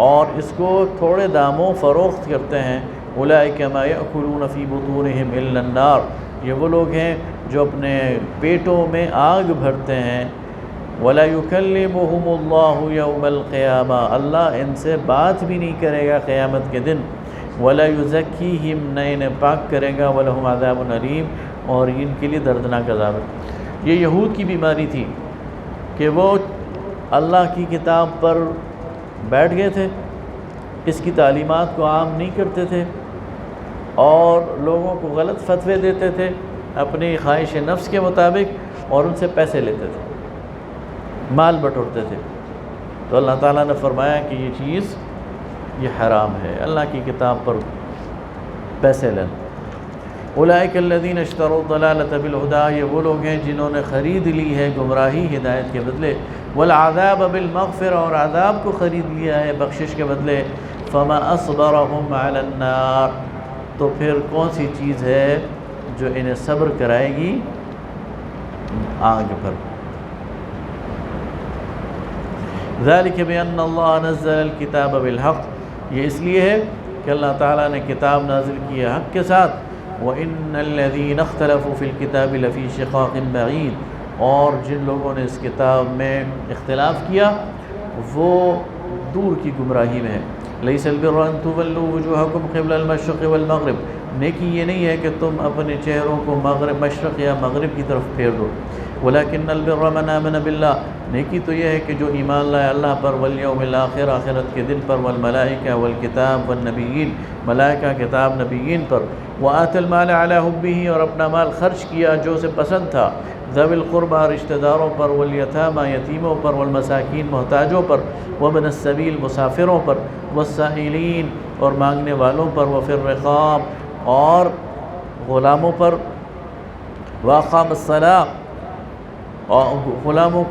اور اس کو تھوڑے داموں فروخت کرتے ہیں، أُولَئِكَ مَا يَأْكُلُونَ فِي بُطُونِهِمْ إِلَّا النَّارَ، یہ وہ لوگ ہیں جو اپنے پیٹوں میں آگ بھرتے ہیں، وَلَا يُكَلِّمُهُمُ اللَّهُ يَوْمَ الْقِيَامَةِ، اللہ ان سے بات بھی نہیں کرے گا قیامت کے دن، وَلَا يُزَكِّيهِمْ، نہ انہیں پاک کرے گا، وَلَهُمْ عَذَابٌ أَلِيمٌ، اور ان کے لیے دردناک عذاب ہے۔ یہ یہود کی بیماری تھی کہ وہ اللہ کی کتاب پر بیٹھ گئے تھے، اس کی تعلیمات کو عام نہیں کرتے تھے اور لوگوں کو غلط فتوے دیتے تھے اپنی خواہش نفس کے مطابق، اور ان سے پیسے لیتے تھے، مال بٹورتے تھے۔ تو اللہ تعالیٰ نے فرمایا کہ یہ چیز یہ حرام ہے، اللہ کی کتاب پر پیسے لینا۔ اولئک الذین اشتروا الضلالۃ بالہدی، یہ وہ لوگ ہیں جنہوں نے خرید لی ہے گمراہی ہدایت کے بدلے، والعذاب بالمغفرہ، اور عذاب کو خرید لیا ہے بخشش کے بدلے، فما اصبرهم علی النار، تو پھر کون سی چیز ہے جو انہیں صبر کرائے گی آگ پر۔ ذالک بان اللہ نزل الکتاب بالحق، یہ اس لیے ہے کہ اللہ تعالیٰ نے کتاب نازل کی ہے حق کے ساتھ، وَإِنَّ الَّذِينَ اخْتَلَفُوا فِي الْكِتَابِ لَفِي شِقَاقٍ بَعِيدٍ، اور جن لوگوں نے اس کتاب میں اختلاف کیا وہ دور کی گمراہی میں ہے۔ لَيْسَ الْبِرُّ أَن تُوَلُّوا وُجُوهَكُمْ قِبْلَ الْمَشْرِقِ وَالْمَغْرِبِ، نیکی یہ نہیں ہے کہ تم اپنے چہروں کو مشرق یا مغرب کی طرف پھیر دو، وَلَكِنَّ الْبِرَّ مَنْ آمَنَ بِاللَّهِ، نیکی تو یہ ہے کہ جو ایمان لائے اللہ پر، وَالْيَوْمِ الْآخِرِ، آخرت کے دن پر، وَالْمَلَائِكَةِ وَالْكِتَابِ وَالنَّبِيِّينَ، ملائکہ، کتاب، نبیین پر، وَآتَ الْمَالَ عَلَى حُبِّهِ، اور اپنا مال خرچ کیا جو اسے پسند تھا، ذوی القربى، رشتہ داروں پر، والیتامى، یتیموں پر، والمساکین، محتاجوں پر، وابن السبیل، مسافروں پر، والسائلین، اور مانگنے والوں پر، وفی الرقاب، اور غلاموں پر، واقام الصلاۃ، اور غلاموں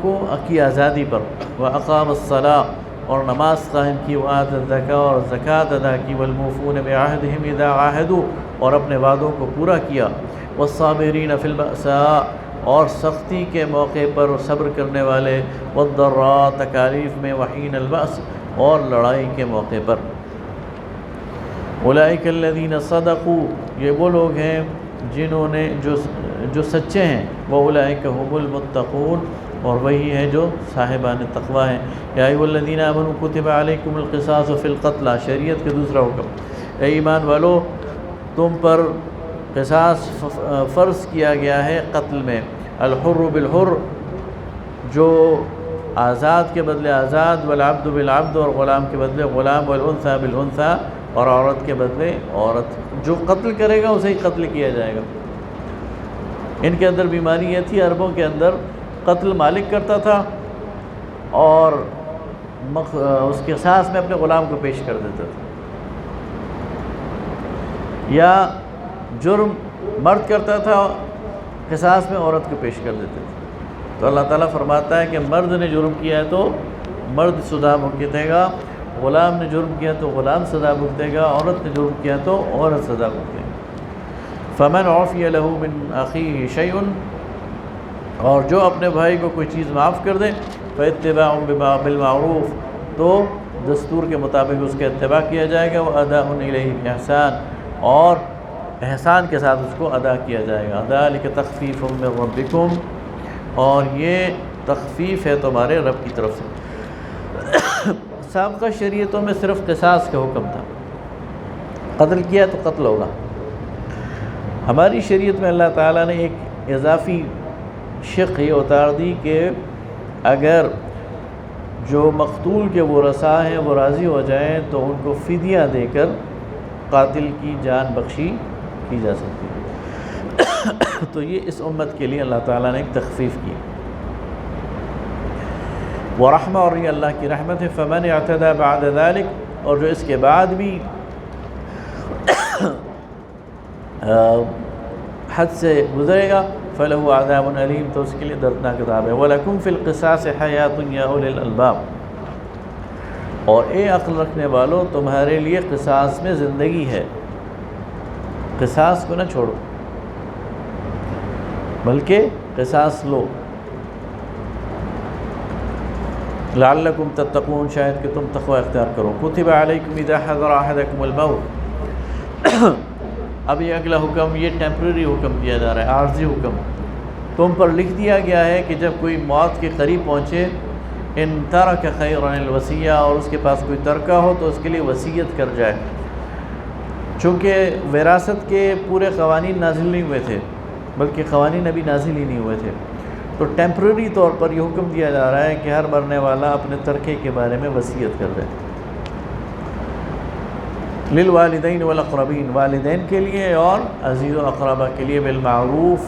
کی آزادی پر، واقام الصلاۃ، اور نماز قائم کی، وآت الزکاۃ، اور زکوٰۃ ادا کی، والموفون بعہدہم اذا عاہدوا، اور اپنے وعدوں کو پورا کیا، والصابرین فی البأساء، اور سختی کے موقع پر صبر کرنے والے، والضراء، تکالیف میں، وحین البأس، اور لڑائی کے موقع پر۔ اولئک الذین صدقوا، یہ وہ لوگ ہیں جنہوں نے جو سچے ہیں، واولئک هم المتقون، اور وہی ہیں جو صاحبان تقوی ہیں۔ یا ایھا الذین آمنوا کتب علیکم القصاص فی القتلى، شریعت کے دوسرا حکم، اے ایمان والو تم پر قصاص فرض کیا گیا ہے قتل میں، الحر بالحر، جو آزاد کے بدلے آزاد، والعبد بالعبد، اور غلام کے بدلے غلام، والانثى بالانثى، اور عورت کے بدلے عورت. جو قتل کرے گا اسے ہی قتل کیا جائے گا. ان کے اندر بیماری یہ تھی، عربوں کے اندر قتل مالک کرتا تھا اور اس کے قصاص میں اپنے غلام کو پیش کر دیتا تھا، یا جرم مرد کرتا تھا، قصاص میں عورت کو پیش کر دیتے تھے. تو اللہ تعالیٰ فرماتا ہے کہ مرد نے جرم کیا ہے تو مرد سزا بھگتے گا، غلام نے جرم کیا تو غلام سزا بھگتے گا، عورت نے جرم کیا تو عورت سزا بھگتے گا. فمن عفی لہ من اخیہ شیء، اور جو اپنے بھائی کو کوئی چیز معاف کر دے، فاتباع بالمعروف، تو دستور کے مطابق اس کا اتباع کیا جائے گا، واداء الیہ باحسان، اور احسان کے ساتھ اس کو ادا کیا جائے گا. ذالک تخفیف من ربکم، اور یہ تخفیف ہے تمہارے رب کی طرف سے. سابقہ شریعتوں میں صرف قصاص کا حکم تھا، قتل کیا تو قتل ہوگا. ہماری شریعت میں اللہ تعالیٰ نے ایک اضافی شق یہ اتار دی کہ اگر جو مقتول کے ورثاء ہیں وہ راضی ہو جائیں تو ان کو فدیہ دے کر قاتل کی جان بخشی کی جا سکتی ہے. تو یہ اس امت کے لیے اللہ تعالیٰ نے ایک تخفیف کی. ورحمہ، اور یہ اللہ کی رحمت ہے. فمن اعتدى بعد ذلك، اور جو اس کے بعد بھی حد سے گزرے گا، فلہ عذاب علیم، تو اس کے لیے دردناک عذاب ہے. وَلَكُمْ فِي الْقِصَاصِ حَيَاةٌ يَا أُولِي الْأَلْبَابِ، اور اے عقل رکھنے والوں تمہارے لیے قصاص میں زندگی ہے. قصاص کو نہ چھوڑو بلکہ قصاص لو. لعلکم تتقون، شاید کہ تم تقوی اختیار کرو. کتب علیکم اذا حضر احدکم الموت، اب یہ اگلا حکم، یہ ٹیمپرری حکم دیا جا رہا ہے، عارضی حکم. تم پر لکھ دیا گیا ہے کہ جب کوئی موت کے قریب پہنچے، ان ترک خیرا الوصیہ، اور اس کے پاس کوئی ترکہ ہو تو اس کے لیے وصیت کر جائے. چونکہ وراثت کے پورے قوانین نازل نہیں ہوئے تھے، بلکہ قوانین ابھی نازل ہی نہیں ہوئے تھے، تو ٹیمپرری طور پر یہ حکم دیا جا رہا ہے کہ ہر مرنے والا اپنے ترکے کے بارے میں وصیت کر دے. للوالدین والاقربین، والدین کے لیے اور عزیز و اقربا کے لیے، بالمعروف،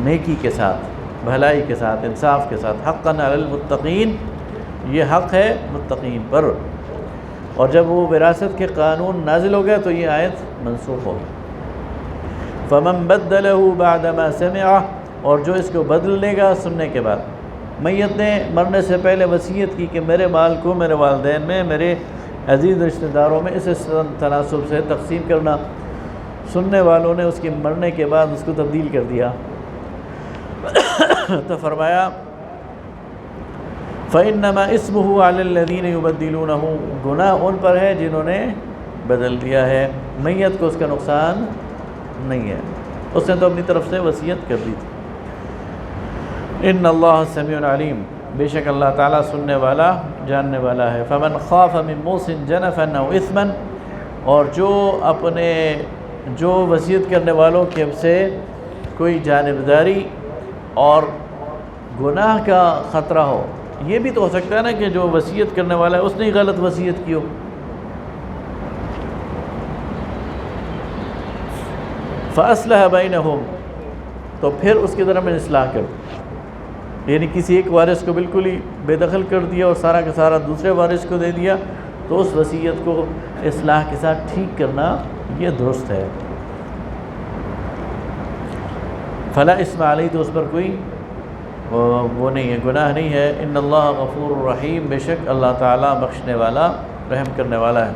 نیکی کے ساتھ، بھلائی کے ساتھ، انصاف کے ساتھ. حقا علی المتقین، یہ حق ہے متقین پر. اور جب وہ وراثت کے قانون نازل ہو گئے تو یہ آیت منسوخ ہو گئی. فمن بدلہ بعد ما سمعہ، اور جو اس کو بدل لے گا سننے کے بعد. میت نے مرنے سے پہلے وصیت کی کہ میرے مال کو میرے والدین میں، میرے عزیز رشتہ داروں میں اس تناسب سے تقسیم کرنا. سننے والوں نے اس کے مرنے کے بعد اس کو تبدیل کر دیا، تو فرمایا فإنما اسمه علی الذین یبدلونہ، گناہ ان پر ہے جنہوں نے بدل دیا ہے. میت کو اس کا نقصان نہیں ہے، اس نے تو اپنی طرف سے وصیت کر دی تھی. ان اللہ سمیع علیم، بے شک اللہ تعالیٰ سننے والا جاننے والا ہے. فمن خاف من موص جنفا او اثما، اور جو وصیت کرنے والوں کے سے کوئی جانبداری اور گناہ کا خطرہ ہو. یہ بھی تو ہو سکتا ہے نا کہ جو وصیت کرنے والا ہے اس نے ہی غلط وصیت کی ہو. فَأَصْلَحَ بَيْنَهُمْ، تو پھر اس کے درمیان اصلاح کر، یعنی کسی ایک وارث کو بالکل ہی بے دخل کر دیا اور سارا کا سارا دوسرے وارث کو دے دیا، تو اس وصیت کو اصلاح کے ساتھ ٹھیک کرنا یہ درست ہے. فلا اسم علیہ، تو اس پر کوئی وہ نہیں ہے، گناہ نہیں ہے. ان اللہ غفور الرحیم، بے شک اللہ تعالیٰ بخشنے والا رحم کرنے والا ہے.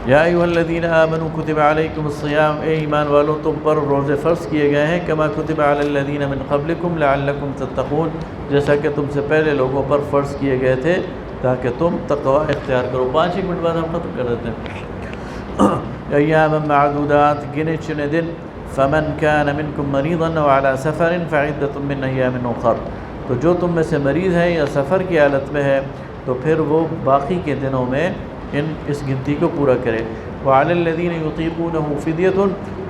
یا ایھا الذین آمنوا کتب علیکم الصیام، اے ایمان والو تم پر روزے فرض کیے گئے ہیں، کما کتب علی الذین من قبلکم لعلکم تتقون، جیسا کہ تم سے پہلے لوگوں پر فرض کیے گئے تھے تاکہ تم تقوی اختیار کرو. 5 منٹ بعد ہم ختم کر دیتے ہیں. ایاما معدودات، گنے چنے دن. فمن كان منكم مريضا او على سفر فعدة من ايام اخر، تو جو تم میں سے مریض ہے یا سفر کی حالت میں ہے تو پھر وہ باقی کے دنوں میں اس گنتی کو پورا کرے. وعلى الذين يطيقونه فدية،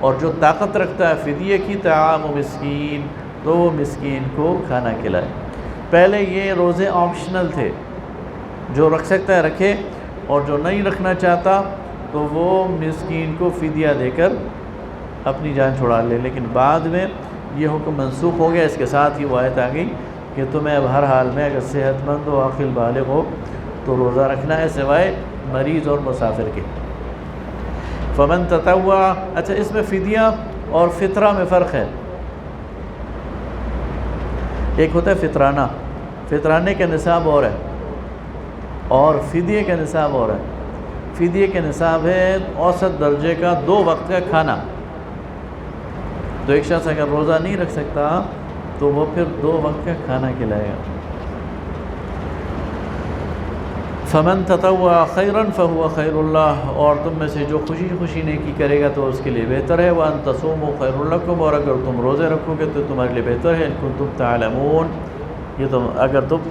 اور جو طاقت رکھتا ہے فدیے کی، طعام مسکین، تو وہ مسکین کو کھانا کھلائے. پہلے یہ روزے آپشنل تھے، جو رکھ سکتا ہے رکھے، اور جو نہیں رکھنا چاہتا تو وہ مسکین کو فدیہ دے کر اپنی جان چھڑا لے۔ لیکن بعد میں یہ حکم منسوخ ہو گیا، اس کے ساتھ ہی وہ آیت آ گئی کہ تمہیں اب ہر حال میں اگر صحت مند ہو، عاقل بالغ ہو تو روزہ رکھنا ہے، سوائے مریض اور مسافر کے۔ فمن تطوع، اچھا اس میں فدیہ اور فطرہ میں فرق ہے۔ ایک ہوتا ہے فطرانہ، فطرانے کا نصاب اور ہے، اور فدیے کا نصاب اور ہے۔ فدیے کا نصاب ہے اوسط درجے کا 2 وقت کا کھانا۔ تو ایک شخص اگر روزہ نہیں رکھ سکتا تو وہ پھر 2 وقت کا کھانا کھلائے گا۔ فمن تطوع خیرا فهو خیر اللہ، اور تم میں سے جو خوشی نیکی کرے گا تو اس کے لیے بہتر ہے۔ وان تصوموا خیر لکم، اور اگر تم روزے رکھو گے تو تمہارے لیے بہتر ہے۔ ان کنتم تعلمون، یہ تم اگر تم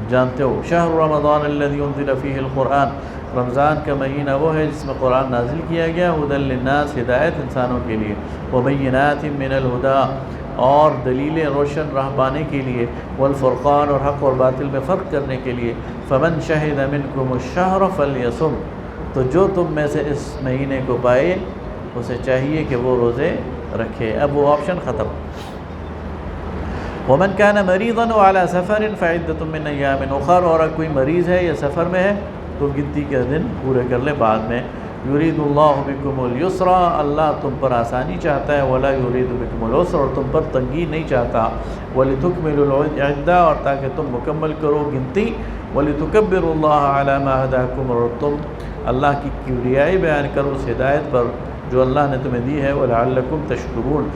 جانتے ہو۔ شہر رمضان الذی انزل فیہ القرآن، رمضان کا مہینہ وہ ہے جس میں قرآن نازل کیا گیا۔ ھدی للناس، ہدایت انسانوں کے لیے، وبینات من الہدی، اور دلیلیں روشن راہ پانے کے لیے، والفرقان، اور حق اور باطل میں فرق کرنے کے لیے۔ فمن شہد منکم الشہر فلیصم، تو جو تم میں سے اس مہینے کو پائے اسے چاہیے کہ وہ روزے رکھے۔ اب وہ آپشن ختم۔ ومن کان مریضا وعلی سفر فعدۃ من ایام اخر، اور اگر کوئی مریض ہے یا سفر میں ہے تو گنتی کے دن پورے کر لے بعد میں۔ یرید اللہ بکم اليسر، اللہ تم پر آسانی چاہتا ہے، ولا یرید بکم العسر، اور تم پر تنگی نہیں چاہتا۔ ولتکملوا العدہ، اور تاکہ تم مکمل کرو گنتی۔ ولتکبروا اللہ علی ما ہداکم، اور تم اللہ کی کبریائی بیان کرو اس ہدایت پر جو اللہ نے تمہیں دی ہے۔ ولعلکم تشکرون،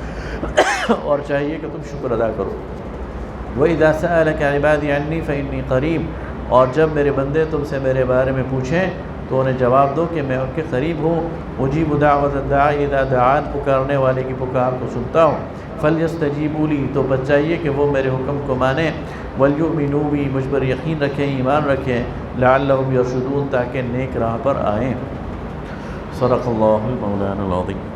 اور چاہیے کہ تم شکر ادا کرو۔ وَإِذَا سَأَلَكَ عِبَادِي عَنِّي فَإِنِّي قَرِيب، اور جب میرے بندے تم سے میرے بارے میں پوچھیں تو انہیں جواب دو کہ میں ان کے قریب ہوں۔ اجیب دعوت الداعی اذا دعان، پکارنے والے کی پکار کو سنتا ہوں۔ فلیستجیبوا لی، تو بس چاہیے کہ وہ میرے حکم کو مانیں۔ ولیؤمنوا بی، مجھ پر یقین رکھیں، ایمان رکھیں۔ لعلہم یرشدون، تاکہ نیک راہ پر آئیں۔ صدق اللہ المولانا العظیم۔